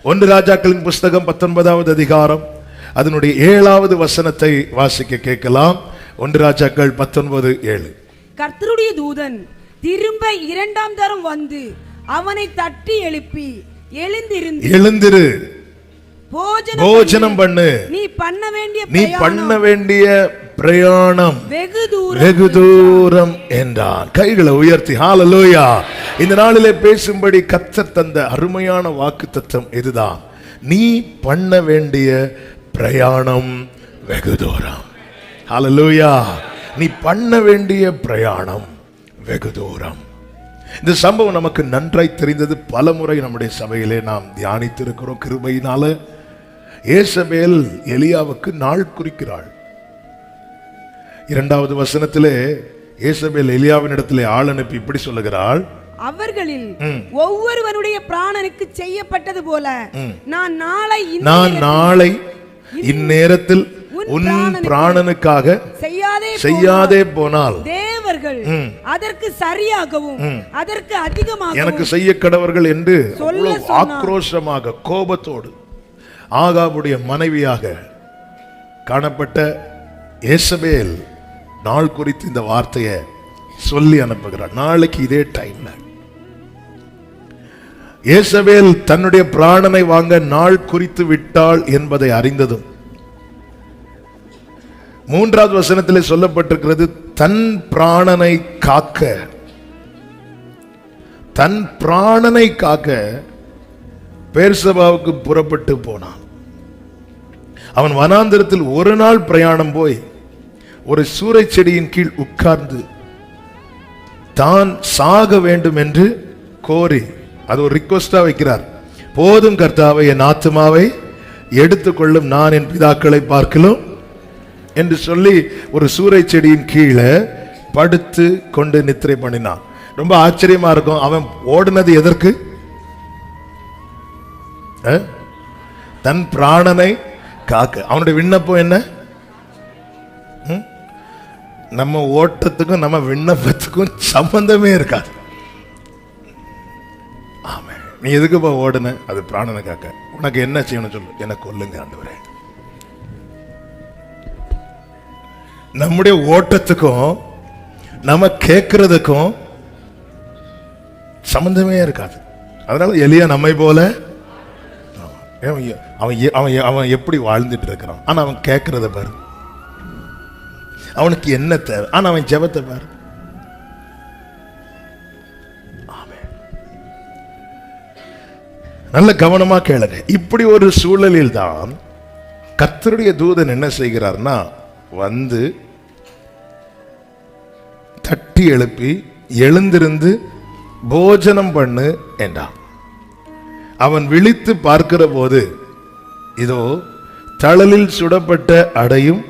ஒன்று ராஜாக்களின் புஸ்தகம் 19வது அதிகாரம் அதனுடைய 7வது வசனத்தை வாசிக்க கேட்கலாம். ஒன்று ராஜாக்கள் 19:7. கர்த்தருடைய தூதன் திரும்ப 2ஆம் தரம் வந்து அவனை தட்டி எழுப்பி, எழுந்திரு, போஜனம் பண்ணு, நீ பண்ண வேண்டிய பிரயாணம் வெகு தூரம் என்றான். கைகளை உயர்த்தி ஹல்லேலூயா. இந்த நாளிலே பேசும்படி கர்த்தர் தந்த அருமையான வாக்குத்தத்தம் இதுதான். நீ பண்ண வேண்டிய பிரயாணம் வெகு தூரம். ஹல்லேலூயா. நீ பண்ண வேண்டிய பிரயாணம் வெகு தூரம். இந்த சம்பவம் நமக்கு நன்றாய் தெரிந்தது. பல முறை நம்முடைய சபையிலே நாம் தியானித்திருக்கிறோம். கிருபையினால ஏசபேல் எலியாவுக்கு நாள் குறிக்கிறாள். 2வது வசனத்திலே ஏசபேல் எலியாவின் இடத்திலே ஆள் அனுப்பி இப்படி சொல்லுகிறாள், அவர்களில் ஒவ்வொருவனுடைய பிராணனுக்கு செய்யப்பட்டது போல நான் நாளை இந்நேரத்தில் உன் பிராணனுக்காக செய்யாதே போனால் தேவர்கள் அதற்கு சரியாகவும் அதற்கு அதிகமாக எனக்கு செய்ய கடவர்கள் என்று ஆக்ரோஷமாக கோபத்தோடு ஆகாபுடைய மனைவியாக காணப்பட்ட ஏசபேல் நாள் குறித்து இந்த வார்த்தையை சொல்லி அனுப்புகிறார். நாளைக்கு இதே டைம்ல ஏசபேல் தன்னுடைய பிராணனை வாங்க நாள் குறித்து விட்டாள் என்பதை அறிந்ததும் 3வது வசனத்திலே சொல்லப்பட்டிருக்கிறது, தன் பிராணனை காக்க பெர்சபாவுக்கு புறப்பட்டு போனான். அவன் வனாந்திரத்தில் ஒரு நாள் பிரயாணம் போய் ஒரு சூரை செடியின் கீழ் உட்கார்ந்து தான் சாக வேண்டும் என்று கோரி, அது ஒரு ரிக்வெஸ்டா வைக்கிறார். போதும் கர்த்தாவே, என் ஆத்துமாவை எடுத்துக்கொள்ளும், நான் என் பிதாக்களை பார்க்கலாம் என்று சொல்லி ஒரு சூரை செடியின் கீழே படுத்து கொண்டு நித்திரை பண்ணினான். ரொம்ப ஆச்சரியமா இருக்கும். அவன் ஓடினது எதற்கு? தன் பிராணனை காக்க. அவனுடைய விண்ணப்பம் என்ன? நம்ம ஓட்டத்துக்கும் நம்ம விண்ணப்பத்துக்கும் சம்பந்தமே இருக்காது. ஆமா, நீ எதுக்கு ஓடுன? அது பிராணனை காக்க. உனக்கு என்ன செய்யணும் சொல்லு, எனக்கு கொல்லுங்க ஆண்டவரே. நம்முடைய ஓட்டத்துக்கும் நம்ம கேட்கறதுக்கும் சம்பந்தமே இருக்காது. அதனால எலியா நம்மை போல அவன் எப்படி வாழ்ந்துட்டு இருக்கிறான். ஆனா அவன் கேட்கறத பாரு, அவனுக்கு என்ன தேவை. ஆனா அவன் ஜெபத்தை பாரு. நல்ல கவனமா கேளுங்க. இப்படி ஒரு சூழலில் தான் கர்த்தருடைய தூதன் என்ன செய்கிறார்னா, வந்து தட்டி எழுப்பி, எழுந்திருந்து போஜனம் பண்ணு என்றான். அவன் விழித்து பார்க்கிற போது இதோ தழலில் சுடப்பட்ட அடையும்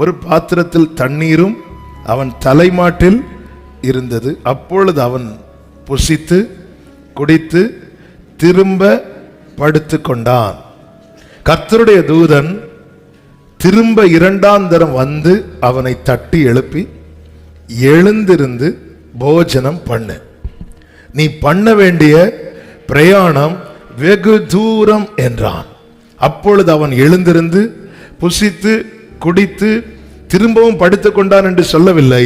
ஒரு பாத்திரத்தில் தண்ணீரும் அவன் தலைமாட்டில் இருந்தது. அப்பொழுது அவன் புசித்து குடித்து திரும்ப படுத்து கொண்டான். கர்த்தருடைய தூதன் திரும்ப 2ஆம் தரம் வந்து அவனை தட்டி எழுப்பி, எழுந்திருந்து போஜனம் பண்ணு, நீ பண்ண வேண்டிய பிரயாணம் வெகு தூரம் என்றான். அப்பொழுது அவன் எழுந்திருந்து புசித்து குடித்து திரும்பவும் படுத்துக் கொண்டான் என்று சொல்லவில்லை.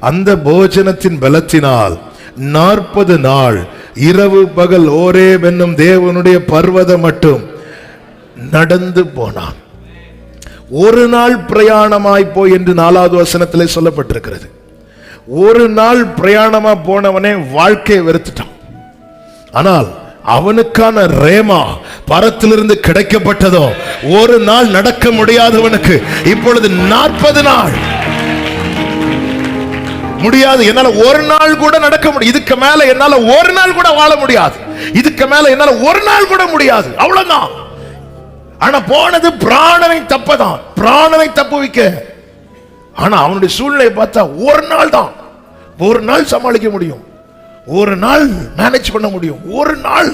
அந்த போஜனத்தின் பலத்தினால் 40 நாள் இரவு பகல் ஓரேப் என்னும் தேவனுடைய பர்வதம் மட்டும் நடந்து போனான். ஒரு நாள் பிரயாணமாய் போய் என்று 4வது வசனத்திலே சொல்லப்பட்டிருக்கிறது. ஒரு நாள் பிரயாணமா போனவனே வாழ்க்கையை வெறுத்துட்டான். ஆனால் அவனுக்கான ரேமா பரத்திலிருந்து கிடைக்கப்பட்டதோ ஒரு நாள் நடக்க முடியாதவனுக்கு இப்பொழுது 40 நாள் முடியாது. என்னால ஒரு நாள் கூட நடக்க முடியும். இதுக்கு மேல என்னால ஒரு நாள் கூட வாழ முடியாது. இதுக்கு மேல என்னால ஒரு நாள் கூட முடியாது. அவ்வளவுதான். ஆனா போனது பிராணனை தப்பதான், பிராணனை தப்புவிக்க. ஆனா அவனுடைய சூழ்நிலை பார்த்தா ஒரு நாள் தான், ஒரு நாள் சமாளிக்க முடியும், ஒரு நாள் மேனேஜ் பண்ண முடியும், ஒரு நாள்,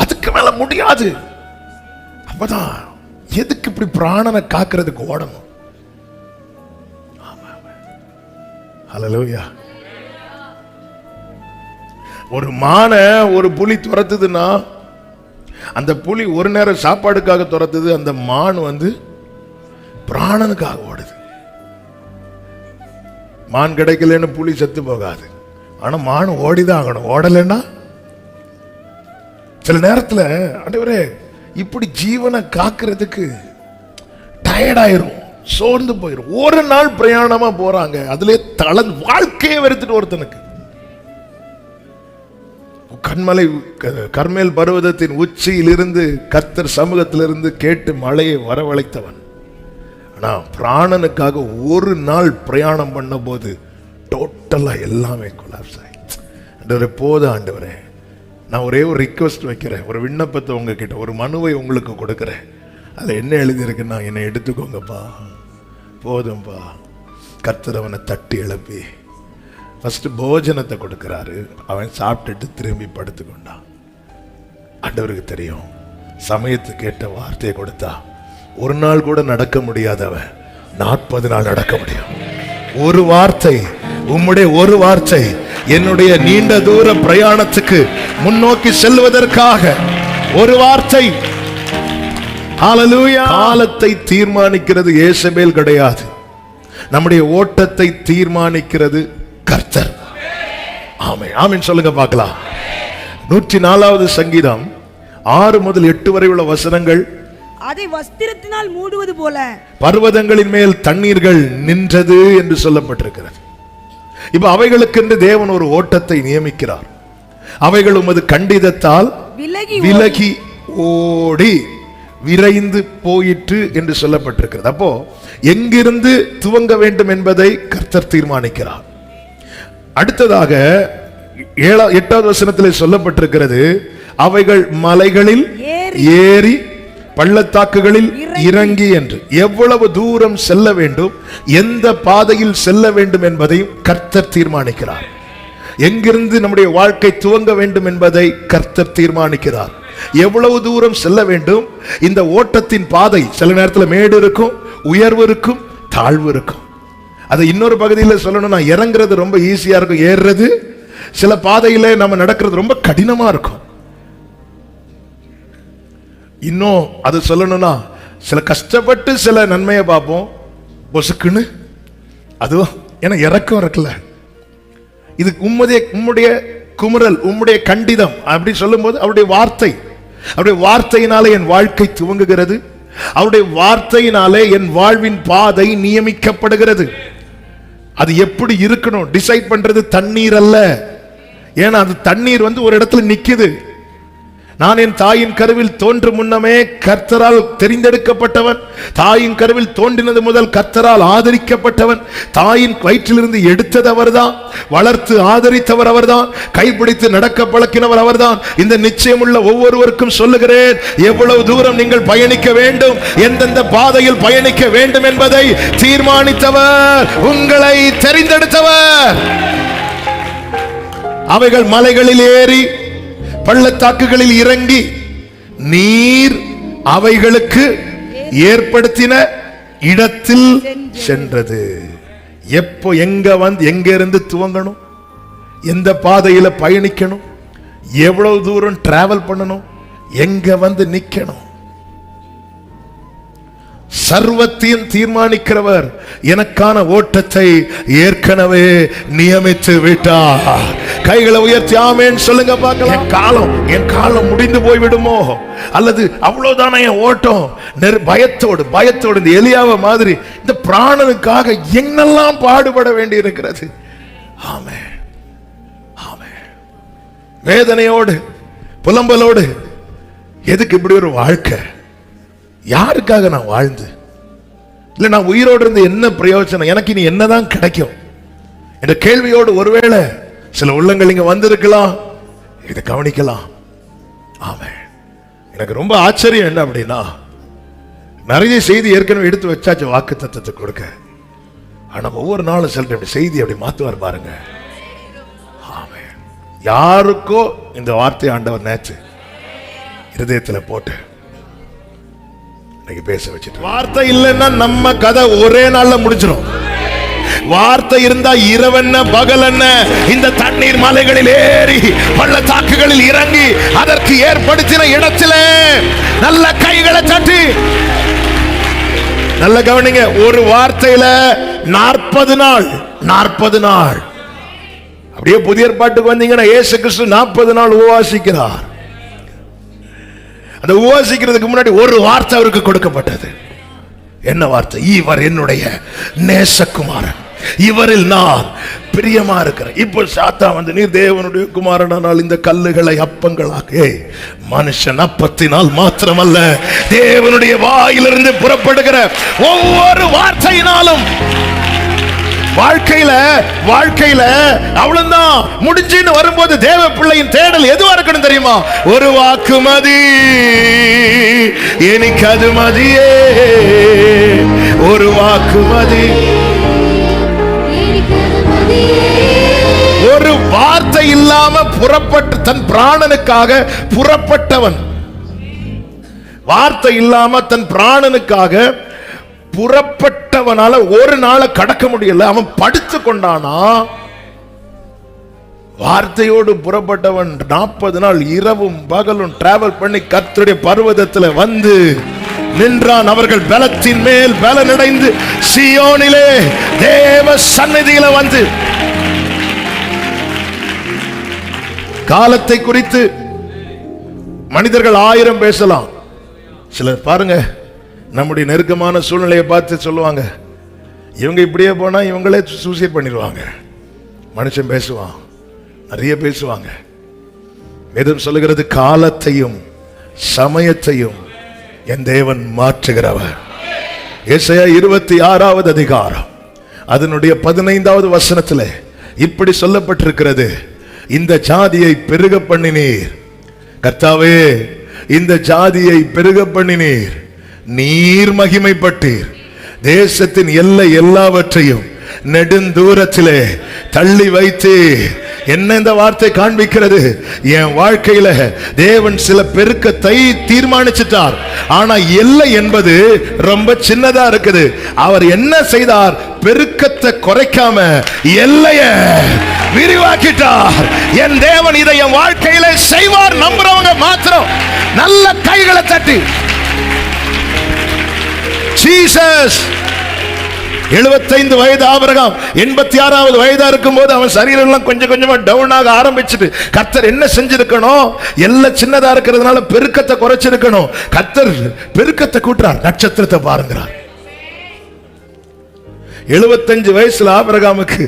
அதுக்கு மேல முடியாது. அப்பதான் எதுக்கு இப்படி பிராணனை காக்கிறதுக்கு ஓடணும்? ஹல்லேலூயா. ஒரு மானை ஒரு புலி துரத்துதுன்னா அந்த புலி ஒரு நேரம் சாப்பாடுக்காக துரத்துது, அந்த மான் பிராணனுக்காக ஓடுது. மான் கிடைக்கலன்னு புலி செத்து போகாது, ஆனா மான் ஓடிதான் ஆகணும். ஓடலைன்னா சில நேரத்தில் ஆண்டவரே இப்படி ஜீவனை காக்கிறதுக்கு டயர்டாயிரும், சோர்ந்து போயிரும். ஒரு நாள் பிரயாணமா போறாங்க, அதுல வாழ்க்கையை வெறுத்துட்டு ஒருத்தனுக்கு. கண்மலை கர்மேல் பர்வதத்தின் உச்சியிலிருந்து கர்த்தர் சமூகத்திலிருந்து கேட்டு மழையை வரவழைத்தவன். ஆனா பிராணனுக்காக ஒரு நாள் பிரயாணம் பண்ண போது டோட்டலா எல்லாமே கொலாப்ஸ் ஆயிடுச்சு. ஆண்டவரே போதும் ஆண்டவரே, நான் ஒரே ஒரு ரிக்வெஸ்ட் வைக்கிறேன், ஒரு விண்ணப்பத்தை உங்ககிட்ட, ஒரு மனுவை உங்களுக்கு கொடுக்கிறேன். அதில் என்ன எழுதியிருக்குன்னா, என்னை எடுத்துக்கோங்கப்பா, போதும்பா. கர்த்தர் அவனை தட்டி எழுப்பி ஃபர்ஸ்ட் போஜனத்தை கொடுக்கிறாரு. அவன் சாப்பிட்டுட்டு திரும்பி படுத்துக்கொண்டான். ஆண்டவருக்கு தெரியும், சமயத்துக்கு கேட்ட வார்த்தையை கொடுத்தா ஒரு நாள் கூட நடக்க முடியாதவன் 40 நாள் நடக்க முடியும். ஒரு வார்த்தை, உம்முடைய ஒரு வார்த்தை என்னுடைய நீண்ட தூர பிரயாணத்துக்கு முன்னோக்கி செல்வதற்காக ஒரு வார்த்தை. ஹல்லேலூயா. காலத்தை தீர்மானிக்கிறது ஏசபேல் கிடையாது, நம்முடைய ஓட்டத்தை தீர்மானிக்கிறது கர்த்தர். ஆமென் ஆமென் சொல்லுங்க பார்க்கலாம். 104வது சங்கீதம் 6 முதல் 8 வரை உள்ள வசனங்கள். அதை வஸ்திரத்தினால் மூடுவது போல பர்வதங்களின் மேல் தண்ணீர்கள் நின்றது என்று சொல்லப்பட்டிருக்கிறது. இப்ப அவைகளுக்கென்று தேவன் ஒரு ஓட்டத்தை நியமிக்கிறார். அவைகள் உமது கண்டிதத்தால் விலகி ஓடி விரைந்து போயிற்று என்று சொல்லப்பட்டிருக்கிறது. அப்போ எங்கிருந்து துவங்க வேண்டும் என்பதை கர்த்தர் தீர்மானிக்கிறார். அடுத்ததாக 8வது வசனத்திலே சொல்லப்பட்டிருக்கிறது, அவைகள் மலைகளில் ஏறி பள்ளத்தாக்குகளில் இறங்கி என்று. எவ்வளவு தூரம் செல்ல வேண்டும், எந்த பாதையில் செல்ல வேண்டும் என்பதையும் கர்த்தர் தீர்மானிக்கிறார். எங்கிருந்து நம்முடைய வாழ்க்கை துவங்க வேண்டும் என்பதை கர்த்தர் தீர்மானிக்கிறார். எவ்வளவு தூரம் செல்ல வேண்டும், இந்த ஓட்டத்தின் பாதை சில நேரத்தில் மேடு இருக்கும், உயர்வு இருக்கும், தாழ்வு இருக்கும். அதை இன்னொரு பகுதியில் சொல்லணும்னா, இறங்குறது ரொம்ப ஈஸியா இருக்கும், ஏறுறது சில பாதையில நம்ம நடக்கிறது ரொம்ப கடினமா இருக்கும். இன்னும் அது சொல்லணும்னா, சில கஷ்டப்பட்டு சில நன்மையை பார்ப்போம், பொசுக்குன்னு அதுவும் ஏன்னா இறக்கம் இருக்குல்ல. இது உம்முடைய குமுறல், உம்முடைய கண்டிதம் அப்படி சொல்லும் போது அவருடைய வார்த்தை, அவருடைய வார்த்தையினாலே என் வாழ்க்கை துவங்குகிறது. அவருடைய வார்த்தையினாலே என் வாழ்வின் பாதை நியமிக்கப்படுகிறது. அது எப்படி இருக்கணும் டிசைட் பண்றது தண்ணீர் அல்ல. ஏன்னா அது தண்ணீர் ஒரு இடத்துல நிக்குது. நான் என் தாயின் கருவில் தோன்றும் முன்னமே கர்த்தரால் தெரிந்தெடுக்கப்பட்டவன், தாயின் கருவில் தோன்றினது முதல் கர்த்தரால் ஆதரிக்கப்பட்டவன். தாயின் வயிற்றிலிருந்து எடுத்தது அவர்தான், வளர்த்து ஆதரித்தவர் அவர்தான், கைப்பிடித்து நடக்க பழக்கினவர் அவர்தான். இந்த நிச்சயமுள்ள ஒவ்வொருவருக்கும் சொல்லுகிறேன், எவ்வளவு தூரம் நீங்கள் பயணிக்க வேண்டும், எந்தெந்த பாதையில் பயணிக்க வேண்டும் என்பதை தீர்மானித்தவர், உங்களை தெரிந்தெடுத்தவர். அவைகள் மலைகளில் ஏறி பள்ளத்தாக்குகளில் இறங்கி நீர் அவைகளுக்கு ஏற்படுத்தின இடத்தில் சென்றது. எப்போ எங்க இருந்து துவங்கணும், எந்த பாதையில பயணிக்கணும், எவ்வளவு தூரம் டிராவல் பண்ணணும், எங்க நிக்கணும், சர்வத்தையும் தீர்மானிக்கிறவர் எனக்கான ஓட்டத்தை ஏற்கனவே நியமித்து விட்டார். கைகளை உயர்த்தி ஆமென் சொல்லுங்க பார்க்கலாம். என் காலம் முடிந்து போய்விடுமோ, அல்லது அவ்வளவுதான என் ஓட்டம், பயத்தோடு இந்த எலியாவை மாதிரி இந்த பிராணனுக்காக என்னெல்லாம் பாடுபட வேண்டி இருக்கிறது. ஆமென் ஆமென். வேதனையோடு புலம்பலோடு எதுக்கு இப்படி ஒரு வாழ்க்கை, யாருக்காக நான் வாழ்ந்து, இல்ல நான் உயிரோடு இருந்து என்ன பிரயோஜனம், எனக்கு இனி என்னதான் கிடைக்கும் என்ற கேள்வியோடு ஒருவேளை சில உள்ளங்கள் இங்க வந்திருக்கலாம், இதை கவனிக்கலாம். ஆமென். எனக்கு ரொம்ப ஆச்சரியம் என்ன அப்படின்னா, நிறைய செய்தி ஏற்கனவே எடுத்து வச்சாச்சு வாக்கு தத்தத்தை கொடுக்க. ஆனா ஒவ்வொரு நாளும் சில செய்தி அப்படி மாத்துவார் பாருங்க. ஆமென். யாருக்கோ இந்த வார்த்தை ஆண்டவர் நேற்று இருதயத்துல போட்டு பேச வச்சுட்டு, வார்த்தை இல்லைன்னா நம்ம கதை ஒரே நாள்ல முடிஞ்சிடும். வார்த்தை இருந்தா இரவென்ன பகல் என்ன, இந்த தண்ணீர் மலைகளில் ஏறி பள்ளத்தாக்குகளில் இறங்கி அதற்கு ஏற்படுத்தின இடத்திலே நல்ல கைகளை தட்டி நல்ல கவனிங்க. ஒரு வார்த்தையில 40 நாள் அப்படியே புதிய ஏற்பாட்டுக்கு வந்தீங்கன்னா இயேசு கிறிஸ்து 40 நாள் உபவாசிக்கிறார். அந்த உபவாசிக்கிறதுக்கு முன்னாடி ஒரு வார்த்தை அவருக்கு கொடுக்கப்பட்டது. என்ன வார்த்தை? இவர் என்னுடைய நேசகுமாரன், இவரில் நான் பிரியமா இருக்கிறேன். இப்போ சாத்தான் வந்து நீ தேவனுடைய குமாரனால் இந்த கல்லுகளை அப்பங்களாக. மனுஷன் அப்பத்தினால் மாத்திரமல்ல, தேவனுடைய வாயிலிருந்து புறப்படுகிற ஒவ்வொரு வார்த்தையினாலும். வாழ்க்கையில அவ்வளவுதான் முடிஞ்சுன்னு வரும்போது தேவ பிள்ளையின் தேடல் எதுவா இருக்கணும் தெரியுமா? ஒரு வாக்கு மதி, எனக்கு அது மதியே, ஒரு வாக்கு மதி. ஒரு வார்த்தை இல்லாம புறப்பட்டு தன் பிராணனுக்காக புறப்பட்டவன், வார்த்தை இல்லாம தன் பிராணனுக்காக புறப்பட்டவனால ஒரு நாளை கடக்க முடியல. அவன் படுத்து கொண்டானா. வார்த்தையோடு புறப்பட்டவன் 40 நாள் இரவும் பகலும் டிராவல் பண்ணி கர்த்தருடைய பர்வதத்தில் வந்து நின்றான். அவர்கள் பலத்தின் மேல் பலனடைந்து சீயோனிலே தேவ சந்நிதியில வந்து. காலத்தை குறித்து மனிதர்கள் 1000 பேசலாம். சிலர் பாருங்க, நம்முடைய நெருக்கமான சூழ்நிலையை பார்த்து சொல்லுவாங்க, இவங்க இப்படியே போனா இவங்களே சூசைட் பண்ணிடுவாங்க. மனுஷன் பேசுவான், நிறைய பேசுவாங்க. வேதம் சொல்லுகிறது, காலத்தையும் சமயத்தையும் என் தேவன் மாற்றுகிறவர். ஏசாயா 26வது அதிகாரம் அதனுடைய 15வது வசனத்தில் இப்படி சொல்லப்பட்டிருக்கிறது, இந்த ஜாதியை பெருக பண்ணினீர். கர்த்தாவே, இந்த ஜாதியை பெருக பண்ணினீர், நீர் மகிமைப்பட்டீர். தேசத்தின் எல்லை எல்லாவற்றையும் நெடுந்தூரத்திலே தள்ளி வைத்து. என்ன இந்த வார்த்தை காண்பிக்கிறது? என் வாழ்க்கையில தேவன் சில பெருக்கத்தை தீர்மானிச்சிட்டார். ஆனா எல்லை என்பது ரொம்ப சின்னதா இருக்குது. அவர் என்ன செய்தார்? பெருக்கத்தை குறைக்காம எல்லைய விரிவாக்கிட்டார். என் தேவன் இதை என் வாழ்க்கையில செய்வார். நம்புறவங்க மாத்திரம் நல்ல கைகளை தட்டி ஜீசஸ். 75 வயது ஆபிரகாம் 86வது வயதா இருக்கும் போது அவன் சரீரம் கொஞ்சம் கொஞ்சமா டவுன் ஆக ஆரம்பிச்சுட்டு, கர்த்தர் என்ன செஞ்சிருக்கணும்? எல்லாம் சின்னதா இருக்கிறதுனால பெருக்கத்தை குறைச்சிருக்கணும். கர்த்தர் பெருக்கத்தை கூட்டுறார். நட்சத்திரத்தை பாருங்கிறார். 75 வயசுல ஆபிரகாமுக்கு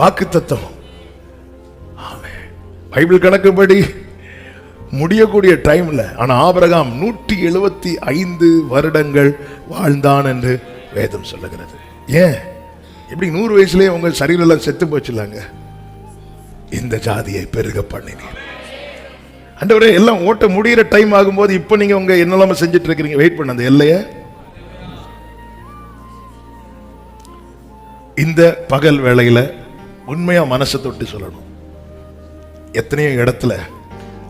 வாக்குத்தத்தம். பைபிள் கணக்குப்படி முடியக்கூடிய டைம்ல. ஆனா ஆபிரகாம் 175 வருடங்கள் வாழ்ந்தான் என்று வேதம் சொல்லுகிறது. ஏன் இப்படி 100 வயசுலயே உங்க சரீரம் செத்து போச்சுலாங்க? இந்த ஜாதியை பெருக பண்ணினீர். ஆண்டவரே, எல்லாம் ஓட்ட முடிகிற டைம் ஆகும்போது இப்ப நீங்க உங்க என்னெல்லாம் செஞ்சுட்டு இருக்கிறீங்க? வெயிட் பண்ண அந்த எல்லைய. இந்த பகல் வேளையில உண்மையா மனசை தொட்டு சொல்லணும். எத்தனையோ இடத்துல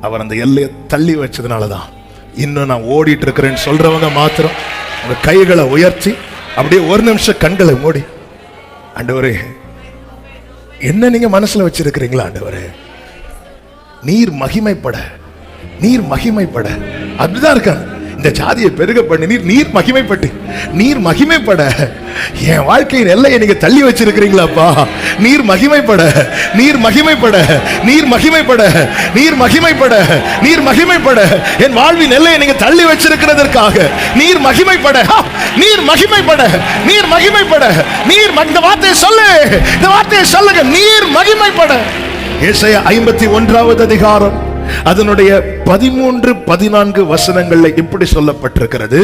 அவர் அந்த எல்லையை தள்ளி வச்சதுனாலதான் இன்னும் நான் ஓடிட்டு இருக்கிறேன்னு சொல்றவங்க மாத்திரம் உங்க கைகளை உயர்த்தி அப்படியே ஒரு நிமிஷம் கண்களை மூடி, ஆண்டவரே, என்ன நீங்க மனசுல வச்சிருக்கிறீங்களா? ஆண்டவரே, நீர் மகிமைப்பட, நீர் மகிமைப்பட. அப்படிதான் இருக்காங்க. இந்த ஜாதியை பெருக பண்ணி நீர் மகிமைப்பட்டு, நீர் மகிமைப்பட. என் வாழ்க்கையின் எல்லையை நீங்க தள்ளி வச்சிருக்கிறீங்களாப்பா? நீர் மகிமைப்பட, நீர் மகிமைப்பட, நீர் மகிமைப்பட, நீர் மகிமைப்பட, நீர் மகிமைப்பட. என் வாழ்வின் எல்லையை நீங்க தள்ளி வச்சிருக்கிறதற்காக நீர் மகிமைப்பட, நீர் மகிமைப்பட, நீர் மகிமைப்பட. நீர் இந்த வார்த்தையை சொல்லு, இந்த வார்த்தையை சொல்லுங்க, நீர் மகிமைப்பட. ஏசாயா 51வது அதிகாரம் அதனுடைய 13, 14 வசனங்கள்ல இப்படி சொல்லப்பட்டிருக்கிறது,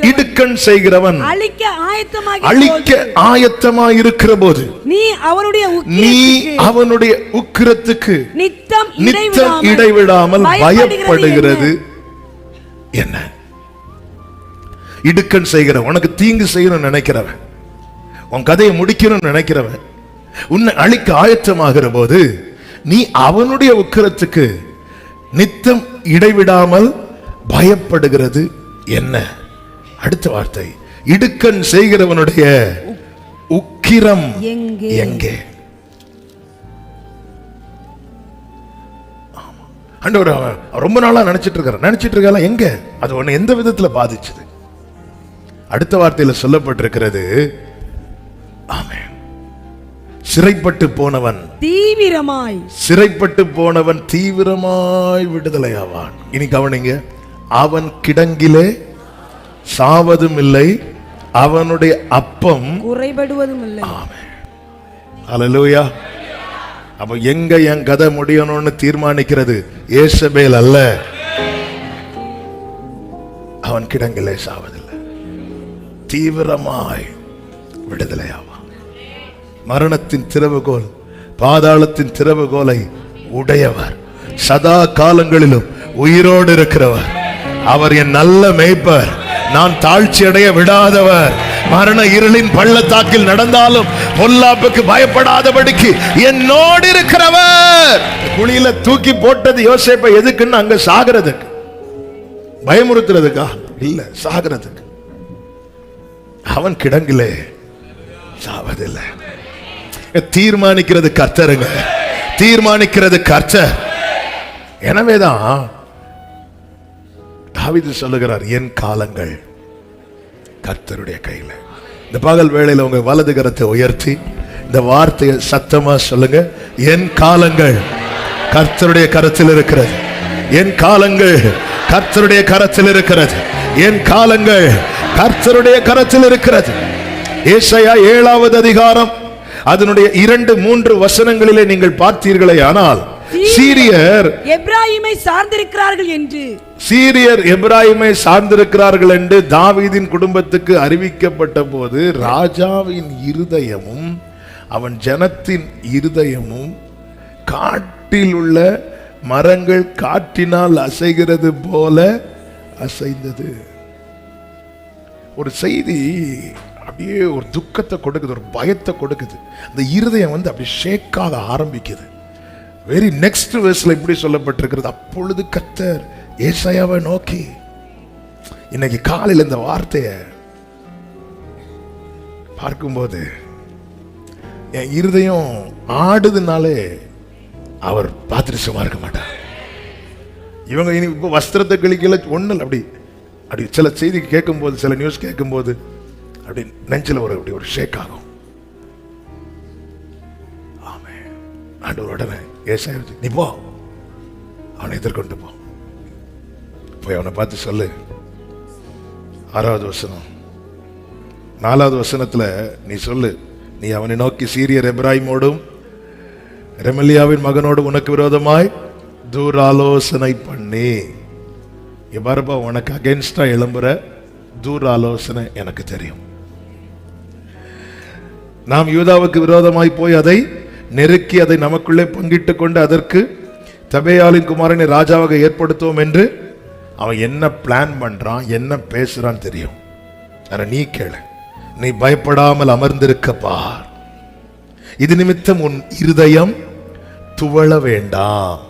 இடுக்கண் செய்கிறவன் அழிக்க ஆயத்தமாய் இருக்கிற போது நீ அவனுடைய உக்கிரத்துக்கு நித்தம் இடைவிடாமல் பயப்படுகிறது என்ன? இடுக்கண் செய்கிறவன், உனக்கு தீங்கு செய்யணும்னு நினைக்கிறவன், உன் கதையை முடிக்கணும்னு நினைக்கிறவன், உன்னை அழிக்க ஆயத்தமாகிற போது நீ அவனுடைய உக்கிரத்துக்கு நித்தம் இடைவிடாமல் பயப்படுகிறது என்ன? அடுத்த வார்த்தை, இடுக்கண் செய்கிறவனுடைய உக்கிரம் எங்கே? ஆண்டவர் ரொம்ப நாளா நினைச்சிட்டு இருக்காரு எங்க? அது ஒண்ணு எந்த விதத்துல பாதிச்சது? அடுத்த வார்த்தையில சொல்லப்பட்டிருக்கிறது, ஆமென், சிறைப்பட்டு போனவன் தீவிரமாய் விடுதலை ஆவான். இனி கவனிங்க, அவன் கிடங்கிலே சாவதும் இல்லை, அவனுடைய அப்பம் குறைபடுவதும் இல்லை. ஆமென், ஹல்லேலூயா. அப்ப எங்க என் கதை முடியணும்னு தீர்மானிக்கிறது ஏசபேல் அல்ல. அவன் கிடங்கிலே சாவதில்லை, தீவிரமாய் விடுதலை ஆவான். மரணத்தின் திறவுகோல், பாதாளத்தின் திறவுகோலை உடையவர், சதா காலங்களிலும் உயிரோடு இருக்கிறவர். அவர் என் நல்ல மேய்ப்பர், நான் தாழ்ச்சி அடைய விடாதவர். மரண இருளின் பள்ளத்தாக்கில் நடந்தாலும் பொல்லாப்புக்கு பயப்படாதபடிக்கு என்னோடு இருக்கிறவர். குழியில தூக்கி போட்டது யோசேப்பை எதுக்குன்னு? அங்க சாகிறதுக்கு, பயமுறுத்துறதுக்கா இல்ல, சாகிறதுக்கு. அவன் கிடங்கிலே சாவதில்லை. தீர்மானிக்கிறது கர்த்தருங்க, தீர்மானிக்கிறது கர்த்தர். எனவேதான் தாவீது சொல்லுகிறார், என் காலங்கள் கர்த்தருடைய கையில. இந்த பகல் வேளையில உங்க வலது கரத்தை உயர்த்தி இந்த வார்த்தையை சத்தமா சொல்லுங்க, என் காலங்கள் கர்த்தருடைய கரத்தில் இருக்கிறது, என் காலங்கள் கர்த்தருடைய கரத்தில் இருக்கிறது, என் காலங்கள் கர்த்தருடைய கரத்தில் இருக்கிறது. ஏசாயா 7வது அதிகாரம் அதனுடைய 2-3 வசனங்களிலே நீங்கள் பார்த்தீர்களே ஆனால், சீரியர் எப்பிராயீமை சார்ந்திருக்கிறார்கள் என்று தாவீதின் குடும்பத்துக்கு அறிவிக்கப்பட்ட போது, ராஜாவின் இருதயமும் அவன் ஜனத்தின் இருதயமும் காட்டில் உள்ள மரங்கள் காற்றினால் அசைகிறது போல அசைந்தது. ஒரு செய்தி அப்படியே ஒரு துக்கத்தை கொடுக்குது, ஒரு பயத்தை கொடுக்குது. அந்த இருதயம் அப்படி ஷேக்காக ஆரம்பிக்குது. வெரி நெக்ஸ்ட் வெர்ஸ்ல இப்படி சொல்லப்பட்டிருக்கிறது, அப்பொழுது கர்த்தர் ஏசாயாவை நோக்கி. இன்னைக்கு காலையில் இந்த வார்த்தையை பார்க்கும்போது என் இருதயம் ஆடுதுனாலே அவர் பார்த்துட்டு சும்மா இருக்க மாட்டார். இவங்க இனி இப்போ வஸ்திரத்தை கிழிக்கல ஒண்ணு அப்படி அப்படி சில செய்தி கேட்கும்போது, சில நியூஸ் கேட்கும்போது அப்படி நெஞ்சில் அப்படி ஒரு ஷேக் ஆகும். ஆமென். ஆண்டவர் உடனே ஏசாயா, நீ போ, அவனை எதிர்கொண்டு போ, போய் அவனை பார்த்து சொல்லு. 6வது வசனம் 4வது வசனத்துல நீ சொல்லு, நீ அவனை நோக்கி சீரியர் எப்பிராயீமோடும் ரெமலியாவின் மகனோடு உனக்கு விரோதமாய் தூராலோசனை பண்ணி. பாருப்பா, உனக்கு அகேன்ஸ்டா எழும்புற தூராலோசனை எனக்கு தெரியும். நாம் யூதாவுக்கு விரோதமாய் போய் அதை நெருக்கி அதை நமக்குள்ளே பங்கிட்டு கொண்டு அதற்கு தபேயாலின் குமாரனை ராஜாவாக ஏற்படுத்துவோம் என்று அவன் என்ன பிளான் பண்றான், என்ன பேசுறான் தெரியும். நீ கேளு, நீ பயப்படாமல் அமர்ந்திருக்க பார். இது நிமித்தம் உன் இருதயம் துவள வேண்டாம்.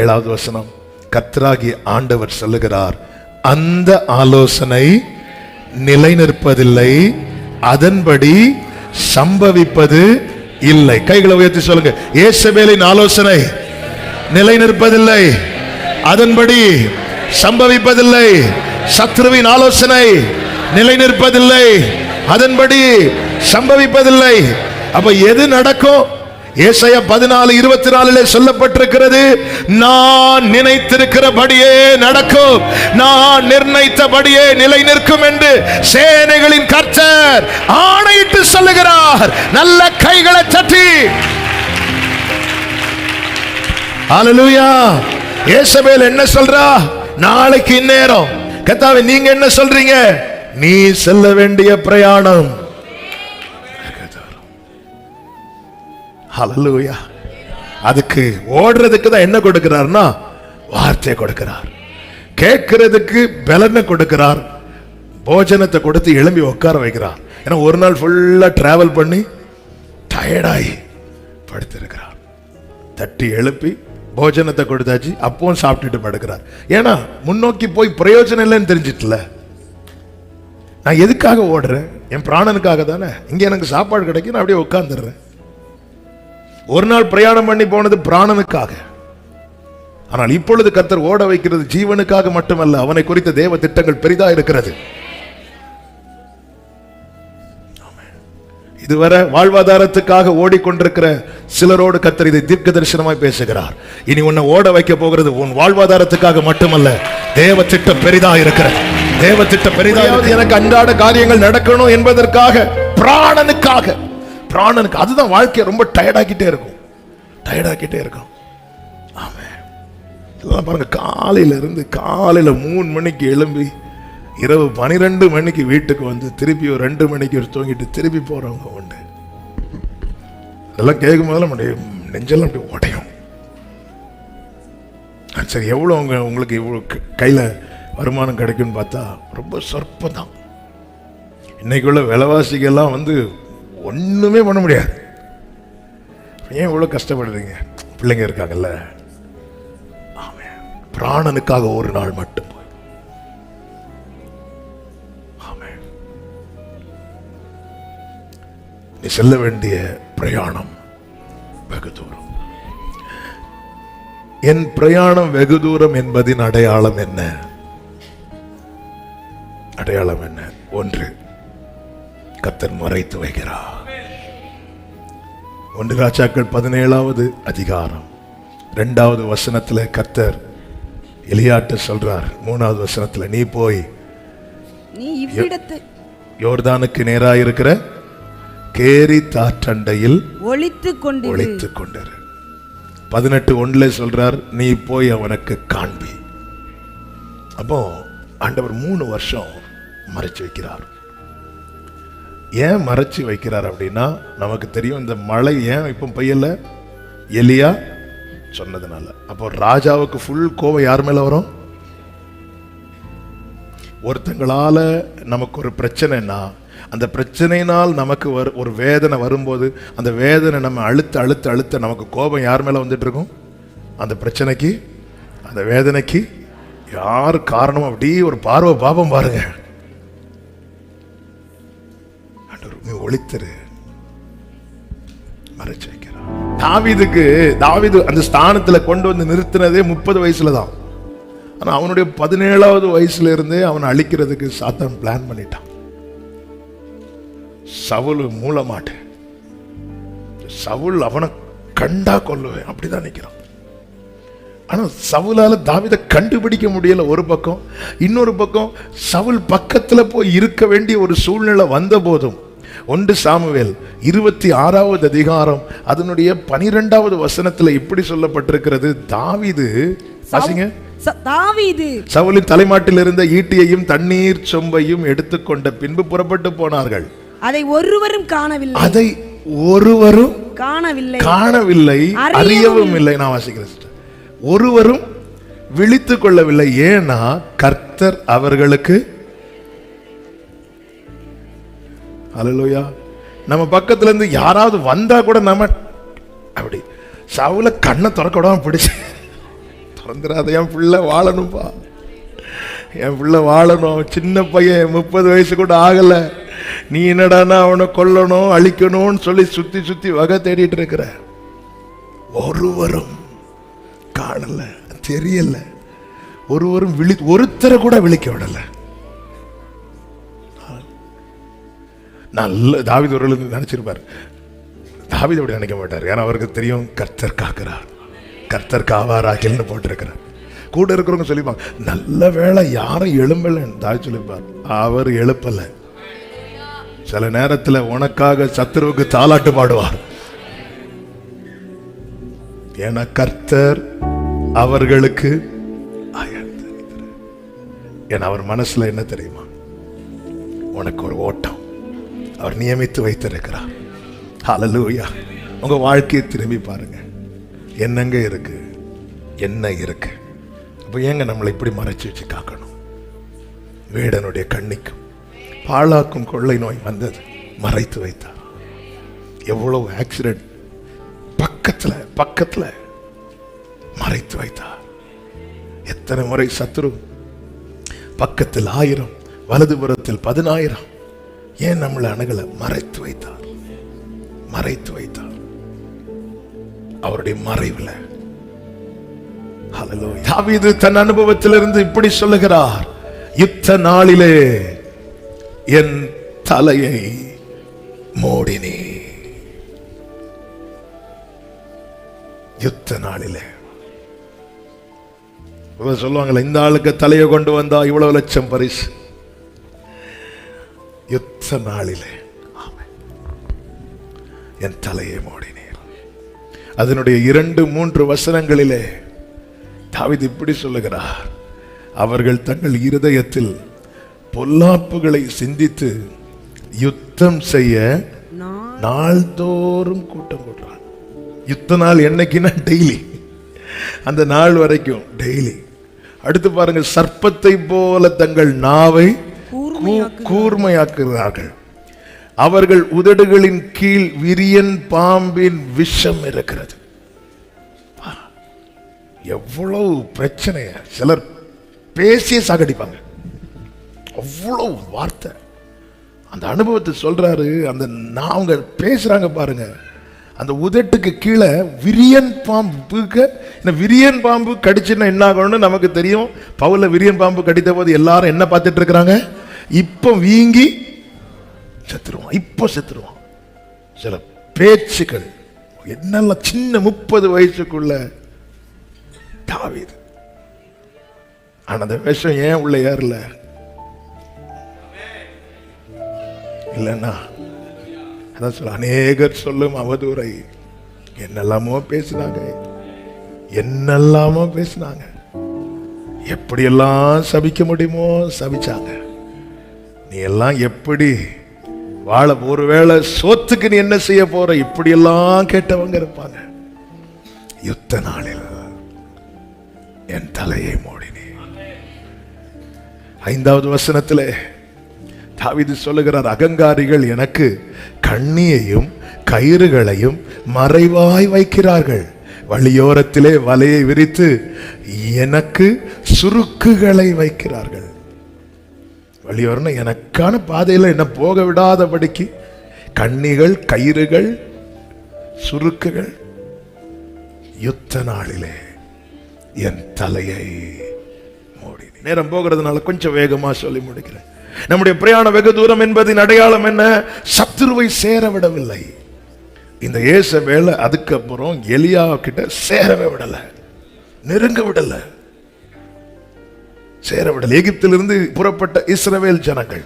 7வது வசனம், கர்த்தராகிய ஆண்டவர் சொல்லுகிறார், அந்த ஆலோசனை நிலை நிற்பதில்லை, அதன்படி சம்பவிப்பது இல்லை. கைகளை உயர்த்தி சொல்லுங்க, ஏசபேலின் ஆலோசனை நிலை நிற்பதில்லை, அதன்படி சம்பவிப்பதில்லை. சத்ருவின் ஆலோசனை நிலை நிற்பதில்லை, அதன்படி சம்பவிப்பதில்லை. அப்ப எது நடக்கும்? ஏசாயா 14:24 சொல்லப்பட்டிருக்கிறது, நான் நினைத்திருக்கிறபடியே நடக்கும், நான் நிர்ணயித்தபடியே நிலை நிற்கும் என்று சேனைகளின் கர்த்தர் ஆணையிட்டு சொல்லுகிறார். நல்ல கைகளை தட்டி ஹல்லேலூயா. ஏசபேல் என்ன சொல்றா? நாளைக்கு இந்நேரம் கர்த்தாவே நீங்க என்ன சொல்றீங்க? நீ செல்ல வேண்டிய பிரயாணம். ஹல்லேலூயா. அதுக்கு ஓடுறதுக்கு தான் என்ன கொடுக்கிறார்னா வார்த்தையை கொடுக்கிறார், கேட்கிறதுக்கு பலனை கொடுக்கிறார், போஜனத்தை கொடுத்து எழும்பி உட்கார வைக்கிறார். ஏன்னா ஒரு நாள் ஃபுல்லா டிராவல் பண்ணி டயர்டாகி படுத்திருக்கிறார். தட்டி எழுப்பி போஜனத்தை கொடுத்தாச்சு, அப்பவும் சாப்பிட்டுட்டு படுக்கிறார். ஏன்னா முன்னோக்கி போய் பிரயோஜனம் இல்லைன்னு தெரிஞ்சிட்டல. நான் எதுக்காக ஓடுறேன்? என் பிராணனுக்காக தானே. இங்க எனக்கு சாப்பாடு கிடைக்கும், நான் அப்படியே உட்கார்ந்துடுறேன். ஒரு நாள் பிரயாணம் பண்ணி போனது பிராணனுக்காக. ஆனால் இப்பொழுது கர்த்தர் ஓட வைக்கிறது ஜீவனுக்காக மட்டுமல்ல, அவனை குறித்த தேவ திட்டங்கள் பெரிதா இருக்கிறது. இதுவரை வாழ்வாதாரத்துக்காக ஓடிக்கொண்டிருக்கிற சிலரோடு கர்த்தர் இதை தீர்க்க தரிசனமாய் பேசுகிறார். இனி உன்னை ஓட வைக்க போகிறது உன் வாழ்வாதாரத்துக்காக மட்டுமல்ல, தேவ திட்டம் பெரிதா இருக்கிறது. தேவ திட்டம் பெரிதா. எனக்கு அன்றாட காரியங்கள் நடக்கணும் என்பதற்காக, பிராணனுக்காக, பிராணனுக்கு. அதுதான் வாழ்க்கையை ரொம்ப டயர்டாக்கிட்டே இருக்கும், டயர்டாக்கிட்டே இருக்கும். ஆமென். இதெல்லாம் பாருங்க, காலையில 3 மணிக்கு எழும்பி இரவு 12 மணிக்கு வீட்டுக்கு வந்து திருப்பி ஒரு 2 மணிக்கு ஒரு தூங்கிட்டு திருப்பி போறவங்க உண்டு. அதெல்லாம் கேட்கும் போதெல்லாம் நெஞ்செல்லாம் அப்படி உடையும். சரி, எவ்வளோ உங்களுக்கு இவ்வளோ கையில் வருமானம் கிடைக்கும்னு பார்த்தா ரொம்ப சொற்பம் தான். இன்னைக்குள்ள விலைவாசிகள்லாம் வந்து ஒன்றுமே பண்ண முடியாது. ஏன் இவ்வளோ கஷ்டப்படுறீங்க? பிள்ளைங்க இருக்காங்கல்ல. ஆமென். பிராணனுக்காக ஒரு நாள் மட்டும். நீ செல்ல வேண்டிய பிரயாணம் வெகு தூரம். என் பிரயாணம் வெகு தூரம் என்பதின் அடையாளம் என்ன? அடையாளம் என்ன? 1, கர்த்தர் மறைத்து வைக்கிறார். 1 ராஜாக்கள் 17வது அதிகாரம் 2வது வசனத்துல கர்த்தர் எலியாட்ட சொல்றார். 3வது வசனத்துல, நீ போய் நீ இவ்விடத்து யோர்தானுக்கு நேராக இருக்கிற கேரி தாற்றண்டையில் ஒளித்துக் கொண்டிரு. 18:1 சொல்றார், நீ போய் அவனுக்கு காண்பி. அப்போ ஆண்டவர் 3 வருஷம் மறைச்சு வைக்கிறார். ஏன் மறைச்சு வைக்கிறார் அப்படின்னா, நமக்கு தெரியும் இந்த மழை ஏன் இப்போ பெய்யல, எலியா சொன்னதுனால. அப்போ ராஜாவுக்கு ஃபுல் கோபம் யார் மேல வரும்? ஒருத்தங்களால நமக்கு ஒரு பிரச்சனைனா, அந்த பிரச்சனையினால் நமக்கு ஒரு வேதனை வரும்போது, அந்த வேதனை நம்ம அழுத்த நமக்கு கோபம் யார் மேல வந்துட்டு இருக்கும்? அந்த பிரச்சனைக்கு, அந்த வேதனைக்கு யார் காரணம்? அப்படி ஒரு பார்வை பாபம் பாருங்க. நீ ஒளித்திரு, மறைச்சு வைக்கிறார். தாவீது அந்த ஸ்தானத்துல கொண்டு வந்து நிறுத்தினதே 30 வயசுல தான். ஆனா அவனுடைய 17வது வயசுல இருந்தே அவனை அழிக்கிறதுக்கு சாத்தான் பிளான் பண்ணிட்டான். சவுல் மூலமாட்டேன், சவுல் அவனை கண்டா கொல்லுவேன் அப்படிதான் நினைக்கிறான். ஆனா சவுலால தாவீதை கண்டுபிடிக்க முடியல ஒரு பக்கம். இன்னொரு பக்கம் சவுல் பக்கத்துல போய் இருக்க வேண்டிய ஒரு சூழ்நிலை வந்த போதும் 1 சாமுவேல் 26வது அதிகாரம் அதனுடைய 12வது வசனத்துல இப்படி சொல்லப்பட்டிருக்கிறது. தாவீது சவுலின் தலைமாட்டில் இருந்த ஈட்டியையும் தண்ணீர் சொம்பையும் எடுத்துக்கொண்ட பின்பு புறப்பட்டு போனார்கள். அதை ஒருவரும் காணவில்லை, காணவில்லை, அறியவும் இல்லை. நான் வாசிக்கிறேன். ஒருவரும் விழித்துக் கொள்ளவில்லை. ஏன்னா கர்த்தர் அவர்களுக்கு, அல்லேலூயா, நம்ம பக்கத்துல இருந்து யாராவது வந்தா கூட நம்ம அப்படி சவுல கண்ணை திறக்க விடாம பிடிச்சு, திறந்துடாத, என் பிள்ளை வாழணும்பா, என் பிள்ளை வாழணும், சின்ன பையன் 30 வயசு கூட ஆகல, நீ என்னடானா அவனை கொல்லணும் அழிக்கணும்னு சொல்லி சுத்தி சுத்தி வகை தேடிட்டு இருக்கிற. ஒருவரும் காணல, தெரியல, ஒருவரும் ஒருத்தரை கூட விழிக்க விடல. நல்ல தாவீது ஒரு நினைச்சிருப்பார். தாவீது அப்படி நினைக்க மாட்டார். ஏன்னா அவருக்கு தெரியும் கர்த்தர் காக்கிறார், கர்த்தர் காவாராகில்னு போட்டிருக்கிறார். கூட இருக்கிறவங்க சொல்லிப்பாங்க, நல்ல வேளை யாரும் எழும்பலன்னு தாவீது சொல்லிப்பார். அவர் எழுப்பல. சில நேரத்தில் உனக்காக சத்துருவுக்கு தாலாட்டு பாடுவார். ஏன்னா கர்த்தர் அவர்களுக்கு, ஏன்னா அவர் மனசுல என்ன தெரியுமா, உனக்கு ஒரு ஓட்டம் அவர் நியமித்து வைத்திருக்கிறார். ஹல்லேலூயா. உங்க வாழ்க்கையை திரும்பி பாருங்க, என்னங்க இருக்கு, என்ன இருக்கு. அப்ப ஏங்க நம்மளை இப்படி மறைச்சு வச்சு காக்கணும்? வேடனுடைய கண்ணிக்கும் பாழாக்கும் கொள்ளை நோய் வந்தது, மறைத்து வைத்தார். எவ்வளவு ஆக்சிடென்ட் பக்கத்துல மறைத்து வைத்தார். எத்தனை முறை சத்துரு பக்கத்தில் 1000, வலதுபுறத்தில் 10,000 ஏன் நம்மளை அணுகல? மறைத்து வைத்தார். மறைத்து வைத்தார். அவருடைய மறைவுல. ஹல்லேலூயா. தாவீது தன் அனுபவத்திலிருந்து இப்படி சொல்லுகிறார், யுத்த நாளிலே என் தலையை மூடினே. யுத்த நாளிலே சொல்லுவாங்கல்ல, இந்த ஆளுக்கு தலையை கொண்டு வந்தா இவ்வளவு லட்சம் பரிசு. யுத்த நாளிலே என் தலையை மூடினீர். அதனுடைய 2-3 வசனங்களிலே தாவீது இப்படி சொல்லுகிறார், அவர்கள் தங்கள் இருதயத்தில் பொல்லாப்புகளை சிந்தித்து யுத்தம் செய்ய நாள்தோறும் கூட்டம் போடுறான். யுத்த நாள் என்னைக்குன்னா டெய்லி, அந்த நாள் வரைக்கும் டெய்லி. அடுத்து பாருங்க, சர்ப்பத்தை போல தங்கள் நாவை கூர்மையாக்குகிறார்கள். அவர்கள் உதடுகளின் கீழ் விரியன் பாம்பின் விஷம் இருக்கிறது. எவ்வளவு பிரச்சனைய சிலர் பேசிய சாகடிப்பாங்க. அவ்வளவு வார்த்தை. அந்த அனுபவத்தை சொல்றாரு. அந்த அவங்க பேசுறாங்க பாருங்க, அந்த உதட்டுக்கு கீழே விரியன் பாம்புக்கு. விரியன் பாம்பு கடிச்சுன்னா என்ன ஆகணும்னு நமக்கு தெரியும். பவுல விரியன் பாம்பு கடித்த போது எல்லாரும் என்ன பார்த்துட்டு இருக்கிறாங்க? இப்போ வீங்கி செத்துருவான், இப்போ செத்துருவான். சில பேச்சுக்கள் என்னெல்லாம் சின்ன 30 வயசுக்குள்ள தாவீது. ஆனா அந்த விஷம் ஏன் உள்ள ஏறல? இல்லைன்னா அதான் சொல்ல, அநேகர் சொல்லும் அவதூறை. என்னெல்லாமோ பேசினாங்க, என்னெல்லாமோ பேசினாங்க. எப்படியெல்லாம் சபிக்க முடியுமோ சபிச்சாங்க. நீ எல்லாம் எப்படி வாழ, ஒருவேளை சோத்துக்கு நீ என்ன செய்ய போற, இப்படியெல்லாம் கேட்டவங்க இருப்பாங்க. யுத்த நாளில் என் தலையை மூடினே. 5வது வசனத்திலே தாவீது சொல்லுகிறார், அகங்காரிகள் எனக்கு கண்ணியையும் கயிறுகளையும் மறைவாய் வைக்கிறார்கள். வழியோரத்திலே வலையை விரித்து எனக்கு சுருக்குகளை வைக்கிறார்கள். வழியோரம்னா எனக்கான பாதையில் என்ன போக விடாதபடிக்கு கண்ணிகள், கயிறுகள், சுருக்குகள். யுத்த நாளிலே என் தலையை மூடி. நேரம் போகிறதுனால கொஞ்சம் வேகமா சொல்லி முடிக்கிறேன். நம்முடைய பிரயாணம் வெகு தூரம் என்பதின் அடையாளம் என்ன? சத்துருவை சேர விடவில்லை இந்த ஏசபேல். அதுக்கப்புறம் எலியா கிட்ட சேரவே விடல, நெருங்க விடல, சேர விடல. எகிப்திலிருந்து புறப்பட்ட இஸ்ரவேல் ஜனங்கள்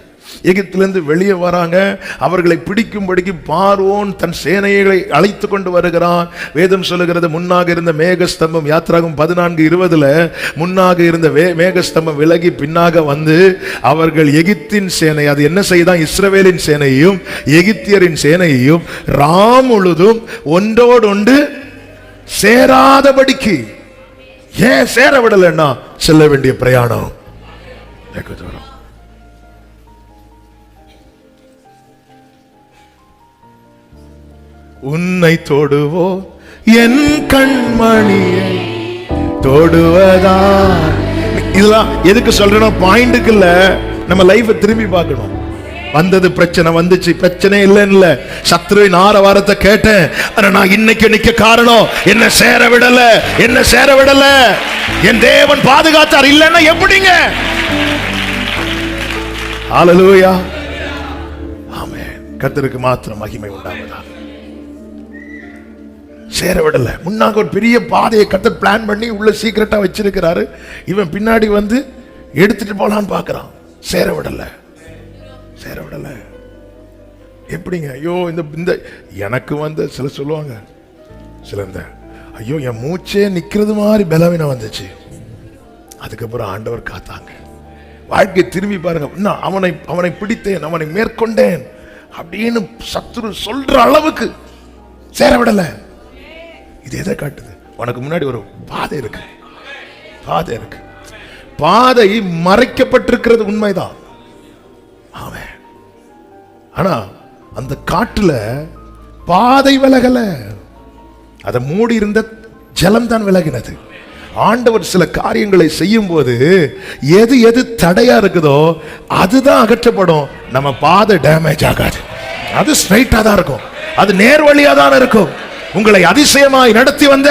எகிப்திலிருந்து வெளியே வராங்க. அவர்களை பிடிக்கும்படிக்கு பார்வோன் தன் சேனைகளை அழைத்து கொண்டு வருகிறான். வேதம் சொல்லுகிறது, முன்னாக இருந்த மேகஸ்தம்பம், யாத்திராகம் 14:20 முன்னாக இருந்த மேகஸ்தம்பம் விலகி பின்னாக வந்து அவர்கள் எகிப்தின் சேனை, அது என்ன செய்தான்? இஸ்ரவேலின் சேனையையும் எகிப்தியரின் சேனையையும் ராம் முழுதும் ஒன்றோடொன்று சேராதபடிக்கு. ஏன் சேர விடலன்னா, செல்ல வேண்டிய பிரயாணம் வெகு தூரம். உன்னை தொடுவோ என் கண்மணியை தொடுவதா. இதெல்லாம் எதுக்கு சொல்றேன்னா, பாயிண்ட்டுக்கு இல்ல, நம்ம லைஃபை திரும்பி பார்க்கணும். வந்தது பிரச்சனை, வந்துச்சு, பிரச்சனை இல்ல. சத்ருவின் ஆரவாரத்தை கேட்டேன், ஆனா நான் இன்னைக்கு நிக்க காரணம் என்ன சேர விடல, என்ன சேர விடல. என் தேவன் பாதுகாத்தார். இல்லன்னா எப்படிங்க? ஹல்லேலூயா, ஆமென். கர்த்தருக்கு மாத்திரம் மகிமை உண்டாவதாக. சேர விடல. முன்னாக ஒரு பெரிய பாதையை கர்த்தர் பிளான் பண்ணி உள்ள சீக்கிரட்டா வச்சிருக்கிறாரு. இவன் பின்னாடி வந்து எடுத்துட்டு போலான்னு பாக்குறான். சேர விடல, சேர விடல. எப்படிங்க? ஐயோ, இந்த எனக்கு வந்து சில சொல்லுவாங்க, சில இந்த ஐயோ என் மூச்சே நிக்கிறது மாதிரி பலவீனம் வந்துச்சு. அதுக்கப்புறம் ஆண்டவர் காத்தாங்க. வாழ்க்கை திரும்பி பாருங்க. அவனை பிடித்தேன், அவனை மேற்கொண்டேன் அப்படின்னு சத்துரு சொல்ற அளவுக்கு சேர விடல. இது எதை காட்டுது? உனக்கு முன்னாடி ஒரு பாதை இருக்கு, பாதை இருக்கு. பாதை மறைக்கப்பட்டிருக்கிறது உண்மைதான். ஆமென். ஆனா அந்த காட்டுல பாதை விலகல, அதை மூடி இருந்த ஜலம் தான் விலகினது. ஆண்டவர் சில காரியங்களை செய்யும் போது எது எது தடையா இருக்குதோ அதுதான் அகற்றப்படும். நம்ம பாதை டேமேஜ் ஆகாது, அது ஸ்ட்ரைட்டா தான் இருக்கும், அது நேர்வழியா தான் இருக்கும். உங்களை அதிசயமாய் நடத்தி வந்த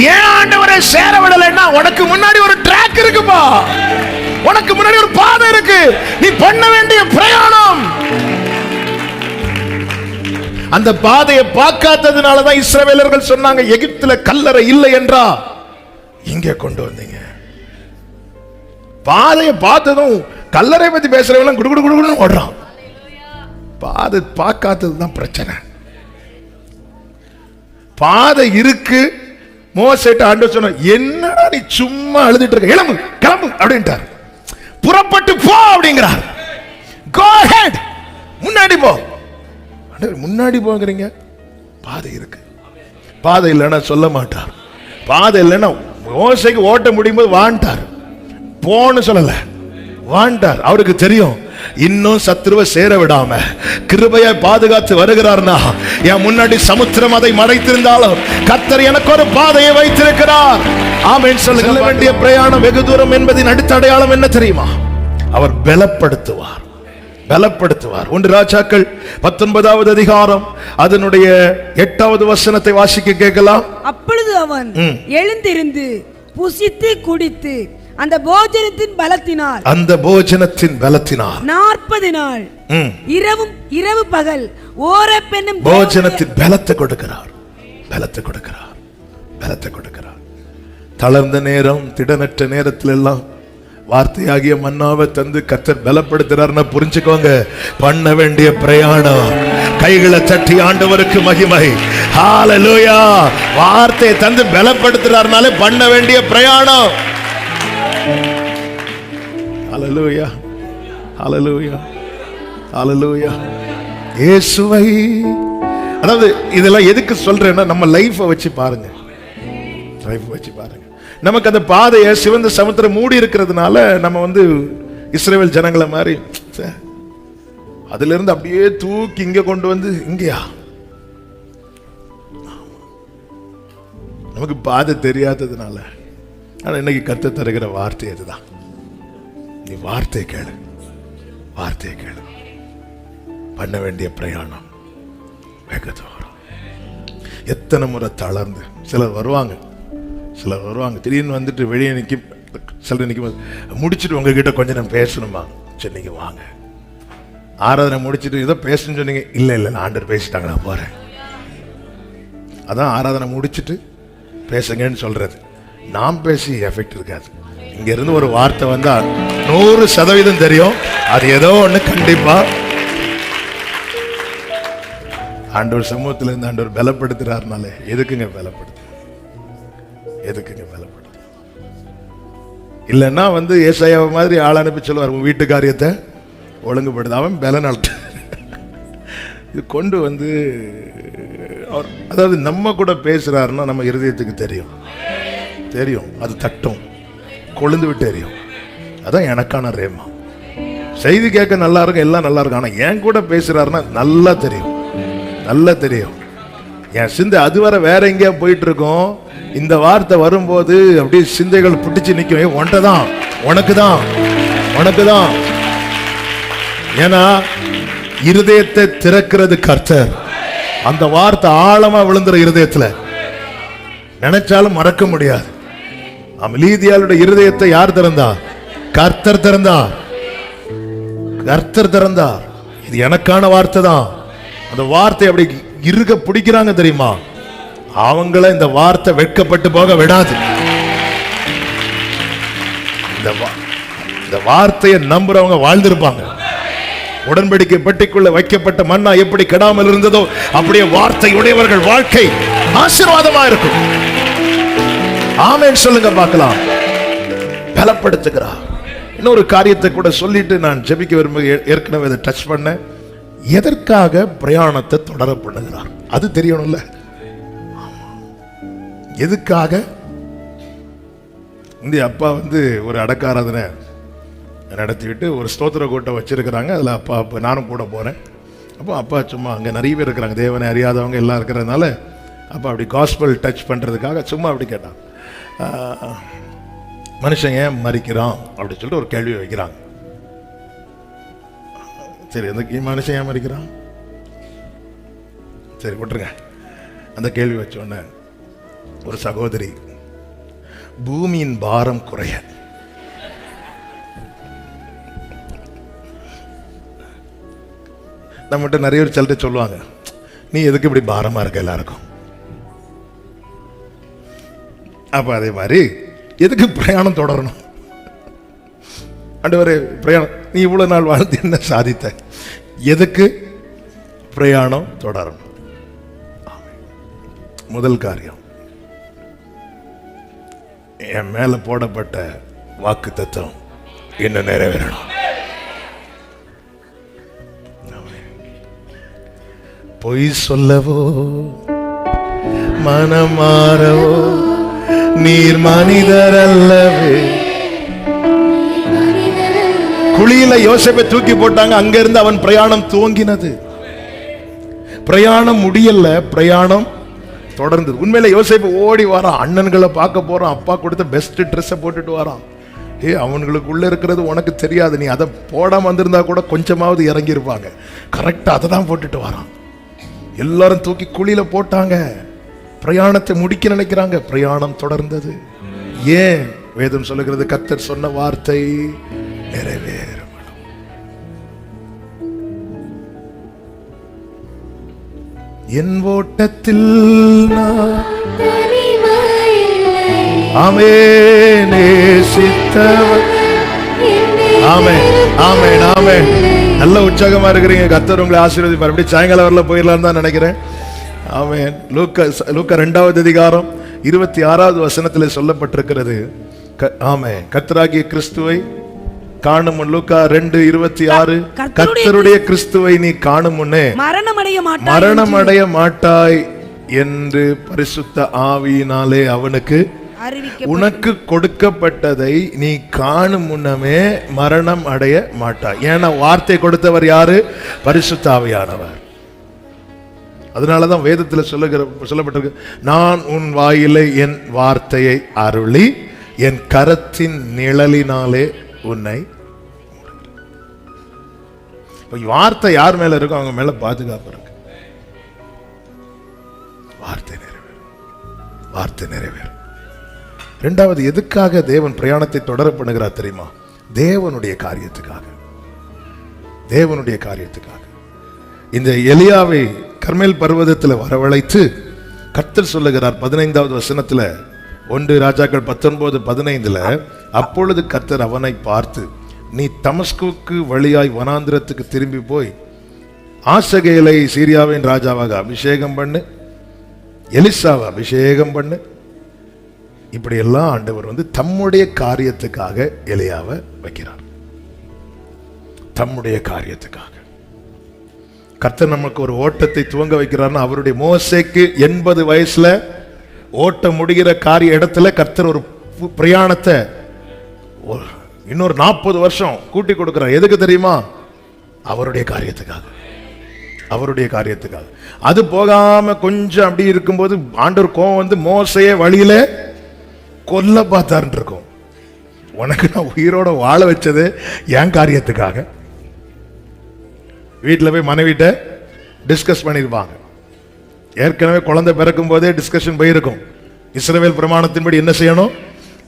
ஏன் ஆண்டவரை சேர விடலைன்னா உனக்கு முன்னாடி ஒரு ட்ராக் இருக்குப்பா, உனக்கு முன்னாடி ஒரு பாதை இருக்கு, நீ பண்ண வேண்டிய பிரயாணம். அந்த பாதையை பார்க்காததுனாலதான் இஸ்ரவேலர்கள் சொன்னாங்க, எகிப்துல கல்லறை இல்லை என்றா இங்கே கொண்டு வந்தீங்க. பாதையை பார்த்ததும் கல்லறை பத்தி பேசுறவங்க குடு குடு குடுன்னு ஓடுறான். பாதை பார்க்காததுதான் பிரச்சனை. பாதை இருக்கு. மோசேட்ட ஆண்டவர் சொன்னார், என்னடா நீ சும்மா அழுதுட்டு இருக்க, கிளம்பு கிளம்பு அப்படின்ட்டார். புறப்பட்டு போ அப்படிங்கிறார். Go ahead, முன்னாடி போ. முன்னாடி போங்கிறீங்க, பாதை இருக்கு. பாதை இல்லைன்னா சொல்ல மாட்டார். பாதை இல்லைன்னா மோசைக்கு ஓட்ட முடியும் போது வாண்டார், போன்னு சொல்லல, வாண்டார். அவருக்கு தெரியும் இன்னும் சத்துருவை சேர விடாம கிருபையை பாதுகாத்து வருகிறார்னா என் முன்னாடி சமுத்திரம் அதை மறைத்திருந்தாலும் கர்த்தர் எனக்கு ஒரு பாதையை வைத்திருக்கிறார். ஆமென் சொல்லுங்க. செல்ல வேண்டிய பிரயாணம் வெகு தூரம் என்பதின் அடுத்த அடையாளம் என்ன தெரியுமா? அவர் பலப்படுத்துவார், பலப்படுத்துவார். 1 ராஜாக்கள் 19வது அதிகாரம் அதனுடைய 8வது வசனத்தை வாசிக்க கேட்கலாம். அப்பொழுது அவன் எழுந்திருந்து புசித்து குடித்து அந்த போஜனத்தின் பலத்தினால் 40 நாள் இரவு பகல் ஓரேப் என்னும் போஜனத்தின் பலத்தை கொடுக்கிறார், பலத்தை கொடுக்கிறார், பலத்தை கொடுக்கிறார். தளர்ந்த நேரம், திடனற்ற நேரத்தில் எல்லாம் வார்த்தையாகிய மன்னாவை தந்து கர்த்தர் பலப்படுத்துறாருன்னா புரிஞ்சுக்கோங்க, பண்ண வேண்டிய பிரயாணம். கைகளை தட்டி ஆண்டவருக்கு மகிமை. ஹalleluya. வார்த்தையை தந்து பலப்படுத்துறாருனாலே பண்ண வேண்டிய பிரயாணம். ஹalleluya, ஹalleluya, ஹalleluya. இயேசுவை, அதாவது இதெல்லாம் எதுக்கு சொல்றேன்னா நம்ம லைஃபை வச்சு பாருங்க, லைஃப் வச்சு பாருங்க. நமக்கு அந்த பாதையை சிவந்த சமுத்திரம் மூடி இருக்கிறதுனால நம்ம இஸ்ரவேல் ஜனங்களை மாதிரி அதுல இருந்து அப்படியே தூக்கி இங்க கொண்டு வந்து இங்கயா, நமக்கு பாதை தெரியாததுனால. ஆனா இன்னைக்கு கர்த்தர் தருகிற வார்த்தை இதுதான், நீ வார்த்தையை கேளு, வார்த்தையை கேளு. பண்ண வேண்டிய பிரயாணம் வெகு தூரம். எத்தனை முறை தளர்ந்து சிலர் வருவாங்க, சிலர் வருவாங்க திடீர்னு வந்துட்டு வெளியே நிற்க, சிலர் நிற்கும் முடிச்சுட்டு உங்ககிட்ட கொஞ்சம் நான் பேசணுமா, சரி நீங்க வாங்க. ஆராதனை முடிச்சுட்டு ஏதோ பேசணும்னு சொன்னீங்க, இல்லை இல்லை நான் ஆண்டவர் பேசிட்டாங்க நான் போறேன். அதான் ஆராதனை முடிச்சுட்டு பேசுங்கன்னு சொல்றது. நாம் பேசி எஃபெக்ட் இருக்காது. இங்க இருந்து ஒரு வார்த்தை வந்தா 100% தெரியும், அது ஏதோ ஒண்ணு கண்டிப்பா ஆண்டவர் சமூகத்துல இருந்து ஆண்டவர் பலப்படுத்துறாருனாலே. எதுக்குங்க பலப்படுத்து, எதுக்குங்க பலப்படுத்து? இல்லைன்னா ஏசாயாவை மாதிரி ஆள் அனுப்பி சொல்லுவார், உன் வீட்டு காரியத்தை ஒழுங்குபடுத்து, அவன் பலனால் இது கொண்டு அவர், அதாவது நம்ம கூட பேசுறாருன்னா நம்ம இருதயத்துக்கு தெரியும், தெரியும், அது தட்டும், கொழுந்து விட்டு எரியும். அதான் எனக்கான ரேமா. செய்தி கேட்க நல்லா இருக்கும், எல்லாம் நல்லா இருக்கும். ஆனா என் கூட பேசுறாருன்னா நல்லா தெரியும், நல்லா தெரியும். என் சிந்தை அதுவரை வேற எங்கேயா போயிட்டு இருக்கோம். இந்த வார்த்தை வரும்போது அப்படியே சிந்தைகள் பிடிச்சு நிற்கும், ஒன்றைதான், உனக்கு தான், உனக்கு தான். ஏன்னா இருதயத்தை திறக்கிறது கர்த்தர். அந்த வார்த்தை ஆழமா விழுந்துற இருதயத்துல நினைச்சாலும் மறக்க முடியாது. லீதியாளுடைய இருதயத்தை யார் திறந்தார்? கர்த்தர் திறந்தார், கர்த்தர் திறந்தார். இது எனக்கான வார்த்தை தான். அந்த வார்த்தை அப்படி இருக்க பிடிக்கிறாங்க தெரியுமா, அவங்கள இந்த வார்த்தை வெட்கப்பட்டு போக விடாது. இந்த வார்த்தையை நம்புறவங்க வாழ்ந்திருப்பாங்க. உடன்படிக்கை பெட்டிக்குள்ள வைக்கப்பட்ட மன்னா எப்படி கெடாமல் இருந்ததோ அப்படியே வார்த்தை உடையவர்கள் வாழ்க்கை ஆசீர்வாதமா இருக்கும். ஆமென் சொல்லுங்க பார்க்கலாம். பலப்படுத்துகிறார். இன்னொரு காரியத்தை கூட சொல்லிட்டு நான் ஜெபிக்க விரும்ப, ஏற்கனவே அதை டச் பண்ண, எதற்காக பிரயாணத்தை தொடர பண்ணுகிறார் அது தெரியணும்ல. எதுக்காக? அப்பா ஒரு அடக்காராதனை நடத்திவிட்டு ஒரு ஸ்தோத்திர கூட்டம் வச்சிருக்கிறாங்க. அதில் அப்பா நானும் கூட போகிறேன். அப்போ அப்பா சும்மா அங்கே நிறைய பேர் இருக்கிறாங்க, தேவனை அறியாதவங்க எல்லாம் இருக்கிறதுனால அப்பா அப்படி காஸ்பல் டச் பண்ணுறதுக்காக சும்மா அப்படி கேட்டான். மனுஷன் ஏன் மறிக்கிறான் அப்படின்னு சொல்லிட்டு ஒரு கேள்வி வைக்கிறாங்க. சரி, அந்த மனுஷன் ஏன் மறிக்கிறான், சரி விட்டுருங்க. அந்த கேள்வி வச்சோடனே ஒரு சகோதரி, பூமியின் பாரம் குறைய நம்மகிட்ட நிறைய பேர் சொல்லிட்டு சொல்லுவாங்க, நீ எதுக்கு இப்படி பாரமா இருக்க எல்லாருக்கும். அப்ப அதே மாதிரி எதுக்கு பிரயாணம் தொடரணும்? ஆண்டவரே, பிரயாணம் நீ இவ்வளவு நாள் வாழ்ந்து என்ன சாதித்த, எதுக்கு பிரயாணம் தொடரணும்? முதல் காரியம், என் மேல போடப்பட்ட வாக்கு தத்துவம் இன்னும் நிறைவேறணும். பொய் சொல்லவோ மனம் மாறவோ நீர் மனிதர் அல்லவே. குழியில யோசேப்பை தூக்கி போட்டாங்க, அங்க இருந்து அவன் பிரயாணம் துவங்கினது. பிரயாணம் முடியல, பிரயாணம் தொடர்ந்தது. உண்மையில யோசேப்பு ஓடி வரான், அண்ணன்களை பார்க்க போறான், அப்பா கொடுத்த பெஸ்ட் ட்ரெஸ்ஸை போட்டுட்டு வரான். அவனுக்குள்ள இருக்கிறது உனக்கு தெரியாது, நீ அதை போடாம வந்திருந்தா கூட கொஞ்சமாவது இறங்கி இருப்பாங்க. கரெக்டா அதை தான் போட்டுட்டு வரான். எல்லாரும் தூக்கி குழியில போட்டாங்க, பிரயாணத்தை முடிக்க நினைக்கிறாங்க. பிரயாணம் தொடர்ந்தது. ஏன்? வேதம் சொல்லுகிறது, கர்த்தர் சொன்ன வார்த்தை நிறைவேறும். என் ஓட்டத்தில் நல்ல உற்சாகமா இருக்கிறீங்க. கர்த்தர் உங்களை ஆசீர்வதிப்பார். அப்படி சாயங்காலம் வரல போயிடலாம் தான் நினைக்கிறேன். ஆமென். லூக்கா 2வது அதிகாரம் 26வது வசனத்தில் சொல்லப்பட்டிருக்கிறது. ஆமென். கர்த்தராகிய கிறிஸ்துவை காணும் முன், லூக்கா 2:26, கர்த்தருடைய கிறிஸ்துவை நீ காணும் முன்னே மரணமடைய மாட்டாய் என்று பரிசுத்த ஆவியினாலே அவனுக்கு உனக்கு கொடுக்கப்பட்டதை நீ காணும் முன்னமே மரணம் அடைய மாட்டாய். ஏன்னா வார்த்தை கொடுத்தவர் யாரு? பரிசுத்த ஆவியானவர். அதனாலதான் வேதத்தில் சொல்லப்பட்டிருக்கு, நான் உன் வாயிலே என் வார்த்தையை அருளி என் கரத்தின் நிழலினாலே உன்னை. வார்த்தை யார் மேல இருக்கோ அவங்க மேல பாதுகாப்பு இருக்கு. வார்த்தை நிறைவேறும், வார்த்தை நிறைவேறும். இரண்டாவது, எதுக்காக தேவன் பிரயாணத்தை தொடர பண்ணுகிறார் தெரியுமா? தேவனுடைய காரியத்துக்காக. தேவனுடைய காரியத்துக்காக. இந்த எலியாவை கர்மேல் பர்வதத்தில் வரவழைத்து கர்த்தர் சொல்லுகிறார் 15வது வசனத்துல, 1 ராஜாக்கள் 19:15, அப்பொழுது கர்த்தர் அவனை பார்த்து, நீ தமஸ்குக்கு வழியாய் வனாந்திரத்துக்கு திரும்பி போய் ஆசகேலை சீரியாவின் ராஜாவாக அபிஷேகம் பண்ணு, எலிசாவை அபிஷேகம் பண்ணு. இப்படி எல்லாம் ஆண்டவர் தம்முடைய காரியத்துக்காக எலியாவை வைக்கிறார். தம்முடைய காரியத்துக்காக கர்த்தர் நமக்கு ஒரு ஓட்டத்தை துவங்க வைக்கிறார்னா, அவருடைய மோசேக்கு 80 வயசுல ஓட்ட முடிகிற காரிய இடத்துல கர்த்தர் ஒரு பிரயாணத்தை இன்னொரு 40 வருஷம் கூட்டி கொடுக்கிறார். எதுக்கு தெரியுமா? அவருடைய காரியத்துக்காக. அவருடைய காரியத்துக்காக. அது போகாம கொஞ்சம் அப்படி இருக்கும்போது ஆண்டவர் கோவம் மோசையே வழியில கொல்ல பார்த்தாருன்னு இருக்கும். உனக்கு நான் உயிரோட வாழ வச்சது என் காரியத்துக்காக. வீட்டில் போய் மனைவிட்ட டிஸ்கஸ் பண்ணிருப்பாங்க. ஏற்கனவே குழந்தை பிறக்கும் போதே டிஸ்கஷன் போயிருக்கும். இஸ்ரவேல் பிரமாணத்தின்படி என்ன செய்யணும்?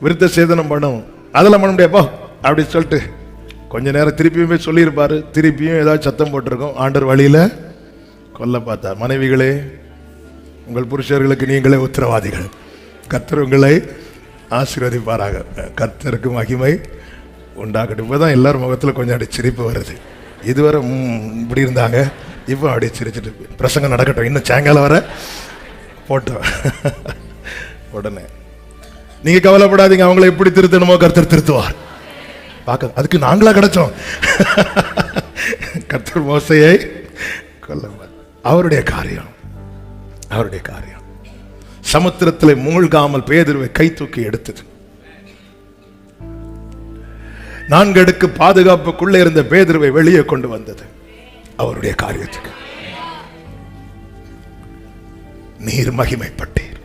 விருத்த சேதனம் பண்ணணும். அதெல்லாம் பண்ண முடியாப்பா அப்படின்னு சொல்லிட்டு கொஞ்ச நேரம் திருப்பியும் போய் சொல்லியிருப்பாரு. திருப்பியும் ஏதாவது சத்தம் போட்டிருக்கோம். ஆண்டவர் வழியில கொல்ல பார்த்தார். மனைவிகளே, உங்கள் புருஷர்களுக்கு நீங்களே உத்தரவாதிகள். கர்த்தர் உங்களை ஆசீர்வதிப்பாராக. கர்த்தருக்கு மகிமை உண்டாகட்டும். இப்பதான் எல்லாரும் முகத்துல கொஞ்சம் அப்படி சிரிப்பு வருது. இதுவரை இப்படி இருந்தாங்க, இப்போ அப்படி சிரிச்சுட்டு பிரசங்கம் நடக்கட்டும், இன்னும் சாயங்காலம் வர போட்டோம். உடனே நீங்க கவலைப்படாதீங்க, அவங்களை எப்படி திருத்தணுமோ கர்த்தர் திருத்துவார். பார்க்க அதுக்கு நாங்களா கிடைச்சோம். கர்த்தர் மோசையை கொல்ல. அவருடைய காரியம், அவருடைய காரியம். சமுத்திரத்தில் மூழ்காமல் பேதுருவை கை தூக்கி எடுத்தது. 4 அடுக்கு பாதுகாப்புக்குள்ளே இருந்த பேதுருவை வெளியே கொண்டு வந்தது அவருடைய காரியத்துக்கு. நீர் மகிமைப்பட்டீர்,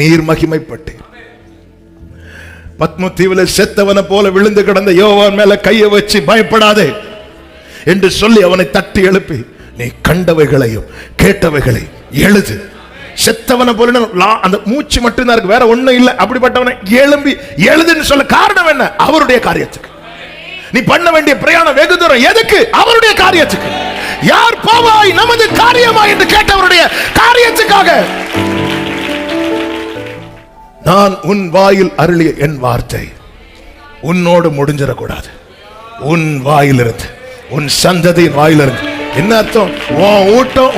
நீர் மகிமைப்பட்டீர். பத்ம தீவுல செத்தவனை போல விழுந்து கிடந்த யோவான் மேல கையை வச்சு பயப்படாதே என்று சொல்லி அவனை தட்டி எழுப்பி, நீ கண்டவைகளையும் கேட்டவைகளை எழுது. செத்தவனை போல அந்த மூச்சு மட்டும்தான் இருக்கு, வேற ஒண்ணும் இல்லை. அப்படிப்பட்டவனை எழும்பி எழுதுன்னு சொல்ல காரணம் என்ன? அவருடைய காரியத்துக்கு. நீ பண்ண வேண்டிய பிரயாணம் வெகு தூரம் எதுக்கு? அவருடைய காரியத்துக்கு. யார் போவாய் நமது காரியமா என்று கேட்டவருடைய காரியத்துக்காக. நான் உன் வாயில் அருளிய என் வார்த்தை உன்னோடு முடிஞ்சிடக்கூடாது. உன் வாயிலிருந்து, உன் சந்ததியின் வாயிலிருந்து. என்ன அர்த்தம்?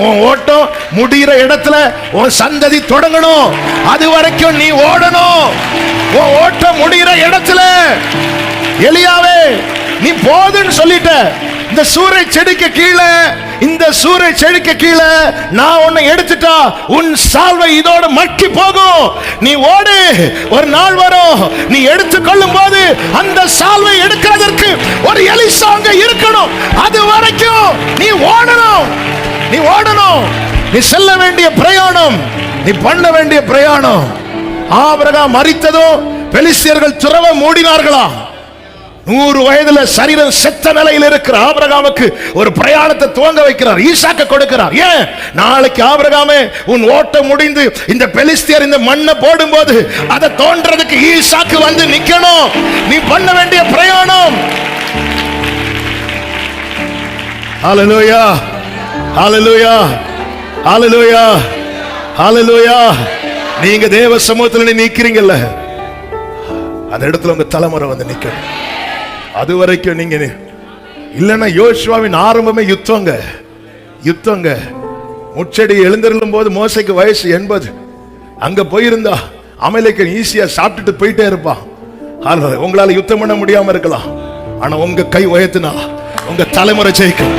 உன் ஓட்டம் முடிகிற இடத்துல உன் சந்ததி தொடங்கணும். அது வரைக்கும் நீ ஓடணும். உன் ஓட்டம் முடிகிற இடத்துல எலியாவே நீ போதுன்னு சொல்லிட்ட. இந்த சூறை செடிக்கு கீழே, இந்த சூறை செடிக்கு கீழே நான் உன்னை எடுத்துட்டா உன் சால்வை இதோட மக்கி போகும். நீ ஓடு, ஒரு நாள் வரும் நீ எடுத்துக்கொள்ளும் போது அந்த சால்வை எடுக்கிறதற்கு ஒரு எலிசா அங்க இருக்கணும். அது வரைக்கும் நீ ஓடணும். நீ ஓடணும். நீ செல்ல வேண்டிய பிரயாணம், நீ பண்ண வேண்டிய பிரயாணம். ஆபிரகாம் மரித்ததும் பெலிஸ்தியர்கள் துறவ மூடினார்களா? 100 வயதுல சரீரம் செத்த நிலையில் இருக்கிற ஆபிரகாமுக்கு ஒரு பிரயாணத்தை துவங்க வைக்கிறார். ஈசாக்க கொடுக்கிறார். ஏன்? நாளைக்கு ஆபிரகாமே உன் ஓட்டம் முடிந்து இந்த பெலிஸ்தியர் இந்த மண்ணை போடும்போது அதை தோன்றதுக்கு ஈசாக்கு வந்து நிக்கணும். நீ பண்ண வேண்டிய பிரயாணம். ஹல்லேலூயா, ஹல்லேலூயா, ஹல்லேலூயா, ஹல்லேலூயா. நீங்க தேவ சமூகத்துல நிக்கிறீங்கல்ல, அந்த இடத்துல உங்க தலைமுறை வந்து நிக்கணும். அது வரைக்கும் நீங்க இல்லைன்னா யோசுவாவின் ஆரம்பமே யுத்தங்க. யுத்தங்க. முச்செடி எழுந்திருக்கும் போது மோசைக்கு வயசு 80. அங்க போயிருந்தா அமலேக்கன் ஈஸியா சாப்பிட்டுட்டு போயிட்டே இருப்பான். உங்களால யுத்தம் பண்ண முடியாம இருக்கலாம், ஆனா உங்க கை உயர்த்தினா உங்க தலைமுறை ஜெயிக்கும்.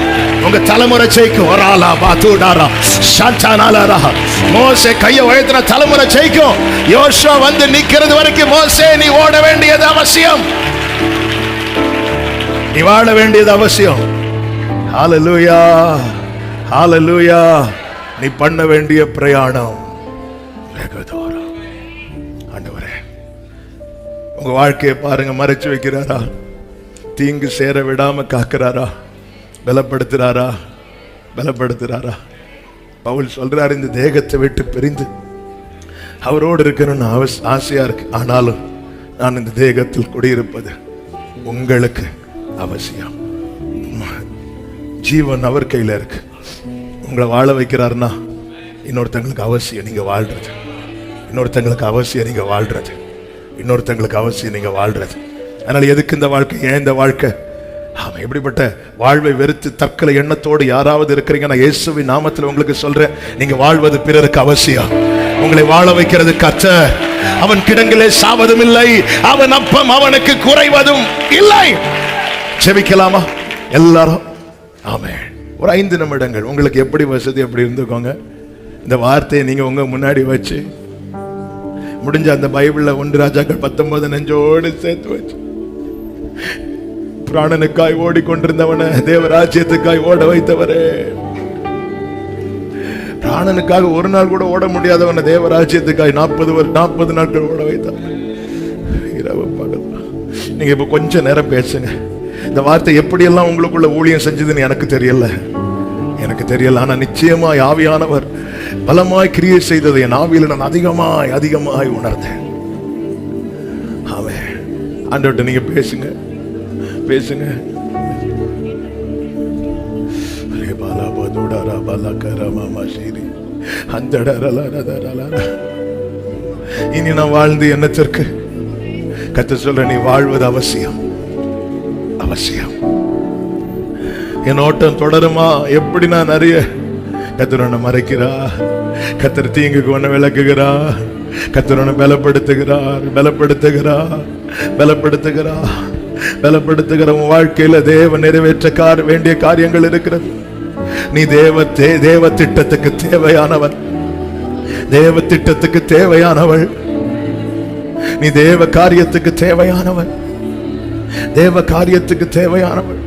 உங்க தலைமுறை ஜெயிக்கும். மோசே கையை உயர்த்தின தலைமுறை ஜெயிக்கும். யோசுவா வந்து நிக்கிறது வரைக்கும் மோசே நீ ஓட வேண்டியது அவசியம். நீ வாழ வேண்டியது அவசியம். ஹல்லேலூயா, ஹல்லேலூயா. நீ பண்ண வேண்டிய பிரயாணம் வெகு தூரம். ஆண்டவரே, உங்க வாழ்க்கையை பாருங்க, மறைச்சு வைக்கிறாரா? தீங்கு சேர விடாம காக்கிறாரா? பலப்படுத்துறாரா? பலப்படுத்துறாரா? பவுல் சொல்றாரு, இந்த தேகத்தை விட்டு பிரிந்து அவரோடு இருக்கணும்னு ஆசையா இருக்கு, ஆனாலும் நான் இந்த தேகத்தில் குடியிருப்பது உங்களுக்கு அவசியம். ஜீவன் அவர் கையில இருக்கு. உங்களை வாழ வைக்கிறாருன்னா இன்னொருத்தங்களுக்கு அவசியம் நீங்க வாழ்றது. இன்னொருத்தங்களுக்கு அவசியம் நீங்க வாழ்றது. இன்னொருத்தங்களுக்கு அவசியம் நீங்க வாழ்றது. அதனால எதுக்கு இந்த வாழ்க்கை? ஏன் இந்த வாழ்க்கை? ஆமா, எப்படிப்பட்ட வாழ்வை வெறுத்து தற்கொலை எண்ணத்தோடு யாராவது இருக்கிறீங்க, நான் இயேசுவின் நாமத்தில் உங்களுக்கு சொல்றேன், நீங்க வாழ்வது பிறருக்கு அவசியம். உங்களை வாழ வைக்கிறது கர்த்தர். அவன் கிடங்கிலே சாவதும் இல்லை, அவன் அப்பம் அவனுக்கு குறைவதும் இல்லை. ஜெபிக்கலாமா எல்லாரும்? ஆமென். ஒரு 5 நிமிடங்கள் உங்களுக்கு எப்படி வசதி அப்படி இருந்துக்கோங்க. இந்த வார்த்தையை நீங்க உங்க முன்னாடி வச்சு முடிஞ்ச அந்த பைபிள்ல 1 ராஜாக்கள் 19 நெஞ்சோடு சேர்த்து வச்சு, பிராணனுக்காய் ஓடிக்கொண்டிருந்தவனை தேவராஜ்யத்துக்காய் ஓட வைத்தவரே, பிராணனுக்காக ஒரு நாள் கூட ஓட முடியாதவனை தேவராஜ்யத்துக்காய் 40 நாட்கள் ஓட வைத்தார். இரவு பகல். நீங்க இப்ப கொஞ்ச நேரம் பேசுங்க. இந்த வார்த்தை எப்படியெல்லாம் உங்களுக்குள்ள ஊழியம் செஞ்சதுன்னு எனக்கு தெரியல, ஆனா நிச்சயமா ஆவியானவர் பலமாய் கிரியை செய்தது என் ஆவியில நான் அதிகமாய் உணர்ந்தேன். ஆமென். ஆண்டவர்ட்ட நீங்க பேசுங்க. இனி நான் வாழ்ந்து என்னத்திற்கு? கர்த்தர் சொல்ற, நீ வாழ்வது அவசியம். என் ஓட்டம் தொடருமா? எப்படி நான் நிறைய கர்த்தர் உன்னை மறைக்கிறா, கர்த்தர் தீங்குக்கு உன்னை விளக்குகிறா, கர்த்தர் உன்னை பலப்படுத்துகிற உன் வாழ்க்கையில தேவ நிறைவேற்ற வேண்டிய காரியங்கள் இருக்கிறது. நீ தேவ திட்டத்துக்கு தேவையானவன், தேவ திட்டத்துக்கு தேவையானவள். நீ தேவ காரியத்துக்கு தேவையானவன், தேவ காரியத்துக்கு தேவையானவள்.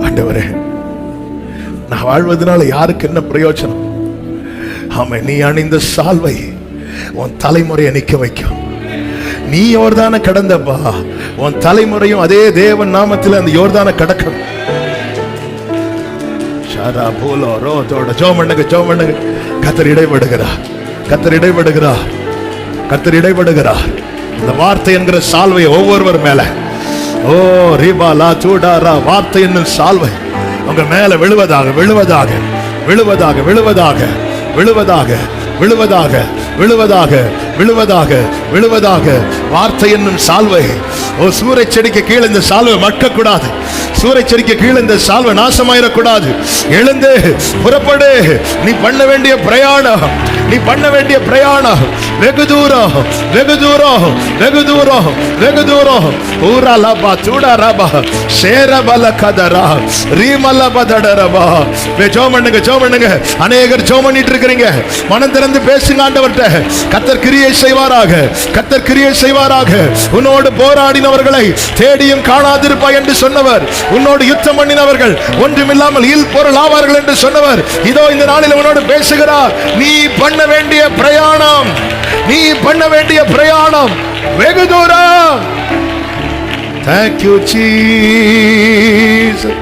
ஆண்டவரே, நான் வாழ்வதனால யாருக்கு என்ன பிரயோஜனம்? ஆமா, நீ அணிந்த சால்வை உன் தலைமுறையை நிக்க வைக்கும். நீ யோர்தான கடந்தப்பா, உன் தலைமுறையும் அதே தேவன் நாமத்தில் அந்த யோர்தான கடக்கணும். ஷாரா போலோ ரோதோட ஜோமண்ணுங்க ஜோமண்ணுங்க. கர்த்தர் இடைபடுகிறார், கர்த்தர் இடைபடுகிறார், கர்த்தர் இடைபடுகிறார். இந்த வார்த்தை என்கிற சால்வை ஒவ்வொருவர் மேல, ஓ ரிபாலா சூடாரா, வார்த்தை என்னும் சால்வை உங்க மேல விழுவதாக விழுவதாக விழுவதாக விழுவதாக விழுவதாக விழுவதாக விழுவதாக விழுவதாக விழுவதாக. வார்த்தை என்னும் சால்வை, ஓ சூறை செடிக்கு கீழே இந்த சால்வை மட்கக்கூடாது, சூறை செடிக்கு கீழே இந்த சால்வை நாசமாயிடக்கூடாது. எழுந்து புறப்படு, நீ பண்ண வேண்டிய பிரயாணம், நீ பண்ண வேண்டிய பிரயாணம் வெகு தூரம் வெகு தூரம் வெகு தூரம் வெகு தூரம். ஊரா லபா சூடா ரபா ஷேரபல கதரா ரீமல பதடரபா. ஜோமண்ணுங்க ஜோமண்ணுங்க. அநேகர் ஜோம் பண்ணிட்டு இருக்கிறீங்க. மனம் திறந்து பேசுங்க ஆண்டவர்கிட்ட. கர்த்தர் கிரியை செய்வாராக, கர்த்தர் கிரியை செய்வாராக. உன்னோடு போராடினவர்களை தேடியும் காணாதிருப்பாய் என்று சொன்னவர், உன்னோடு யுத்தம் பண்ணினவர்கள் ஒன்றுமில்லாமல் இல் பொருள் ஆவார்கள் என்று சொன்னவர், இதோ இந்த நாளில் உன்னோடு பேசுகிறார். நீ பண்ண வேண்டிய பிரயாணம், நீ பண்ண வேண்டிய பிரயாணம் வெகு தூரம். Thank you Jesus.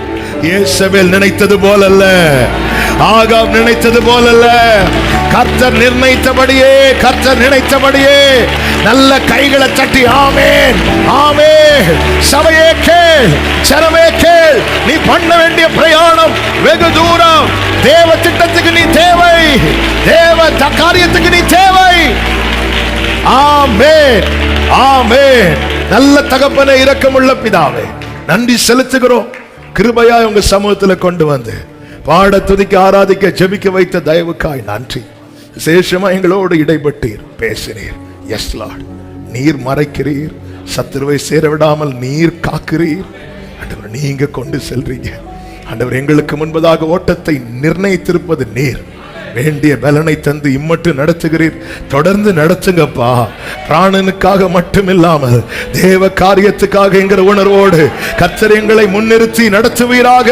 இயேசபேல் நினைத்தது போலல்ல, ஆகாப் நினைத்தது போலல்ல, கர்த்தர் நிர்ணயித்தபடியே, கர்த்தர் நினைத்தபடியே. நல்ல கைகளை தட்டி ஆமென் ஆமென். சபையே கேள், சனமே கேள். நீ பண்ண வேண்டிய பிரயாணம் வெகு தூரம். தேவ திட்டத்துக்கு நீ தேவை, தேவ காரியத்துக்கு நீ தேவை. ஆமென் ஆமென். நல்ல தகப்பனே, இரக்கமுள்ள பிதாவே, நன்றி செலுத்துகிறோம். கிருபையா உங்க சமூகத்தில் கொண்டு வந்து பாட துதிக்க ஆராதிக்க ஜெபிக்க வைத்த தயவுக்காய் நன்றி. விசேஷமா எங்களோடு இடைப்பட்டீர், பேசினீர். எஸ் லார்ட், நீர் மறைக்கிறீர், சத்துருவை சேர விடாமல் நீர் காக்கிறீர். ஆண்டவர், நீங்க கொண்டு செல்றீங்க. ஆண்டவர், எங்களுக்கு முன்பதாக ஓட்டத்தை நிர்ணயித்திருப்பது நீர். வேண்டிய பலனை தந்து இம்மட்டு நடத்துகிறீர். தொடர்ந்து நடத்துங்கப்பா. பிராணனுக்காக மட்டுமில்லாமல் தேவ காரியத்துக்காக என்கிற உணர்வோடு கர்த்தர் எங்களை முன்னிறுத்தி நடத்துவீராக.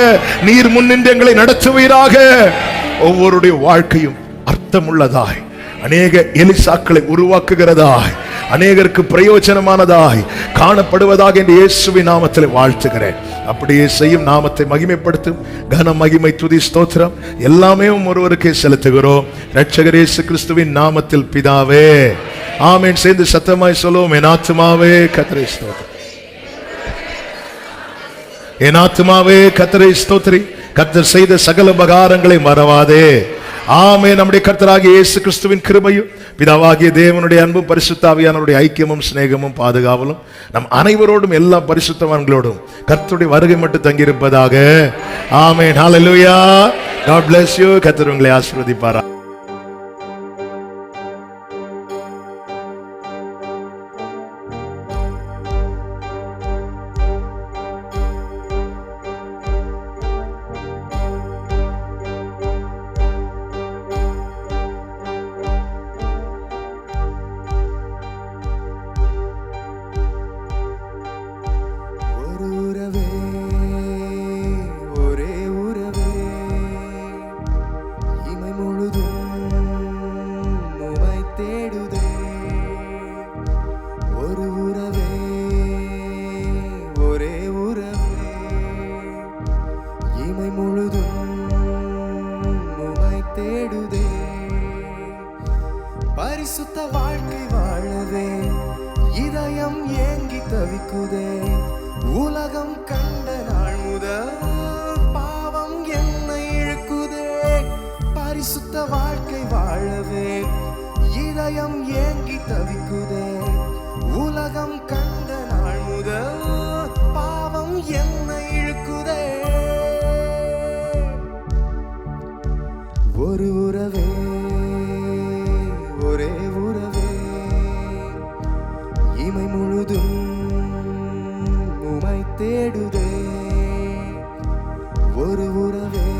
நீர் முன்னின்று எங்களை நடத்துவீராக. ஒவ்வொருடைய வாழ்க்கையும் அர்த்தமுள்ளதாய், அநேக எலிசாக்களை உருவாக்குகிறதாய், அநேகருக்கு பிரயோஜனமானதாய் காணப்படுவதாக என்று இயேசுவின் நாமத்தில் வாழ்த்துகிறேன். அப்படியே செய்யும். நாமத்தை மகிமைப்படுத்தும். கன மகிமை துதி ஸ்தோத்திரம் எல்லாமே ஒருவருக்கே செலுத்துகிறோம். இரட்சகர் இயேசு கிறிஸ்துவின் நாமத்தில் பிதாவே ஆமென். சேர்ந்து சத்தமாய் சொல்லுவோம். என் ஆத்துமாவே கர்த்தரை ஸ்தோத்திரி, என் ஆத்துமாவே கர்த்தரை ஸ்தோத்திரி. கர்த்தர் செய்த சகல உபகாரங்களை மறவாதே. ஆமென். நம்முடைய கர்த்தராகிய இயேசு கிறிஸ்துவின் கிருபையும் பிதாவாகிய தேவனுடைய அன்பும் பரிசுத்த ஆவியானவருடைய ஐக்கியமும் சிநேகமும் பாதுகாவலும் நம் அனைவரோடும் எல்லா பரிசுத்தவான்களோடும் கர்த்தருடைய வருகை மட்டும் தங்கியிருப்பதாக. ஆமென். ஹல்லேலூயா. God bless you. கர்த்தர் உங்களை ஆசீர்வதிப்பாரா. பரிசுத்த வாழ்க்கை வாழவே இதயம் ஏங்கி தவிக்குதே. உலகம் கண்ட நாள் முதல் பாவம் என்னை இழுக்குதே. பரிசுத்த வாழ்க்கை வாழவே இதயம் ஏங்கி தவிக்குதே. உலகம் கண்ட நாள் முதல் பாவம் என்னை இழுக்குதே. ஒரு உறவே, ஒரே உறவே, இமை முழுதும் உமை தேடுதே. ஒரு உறவே,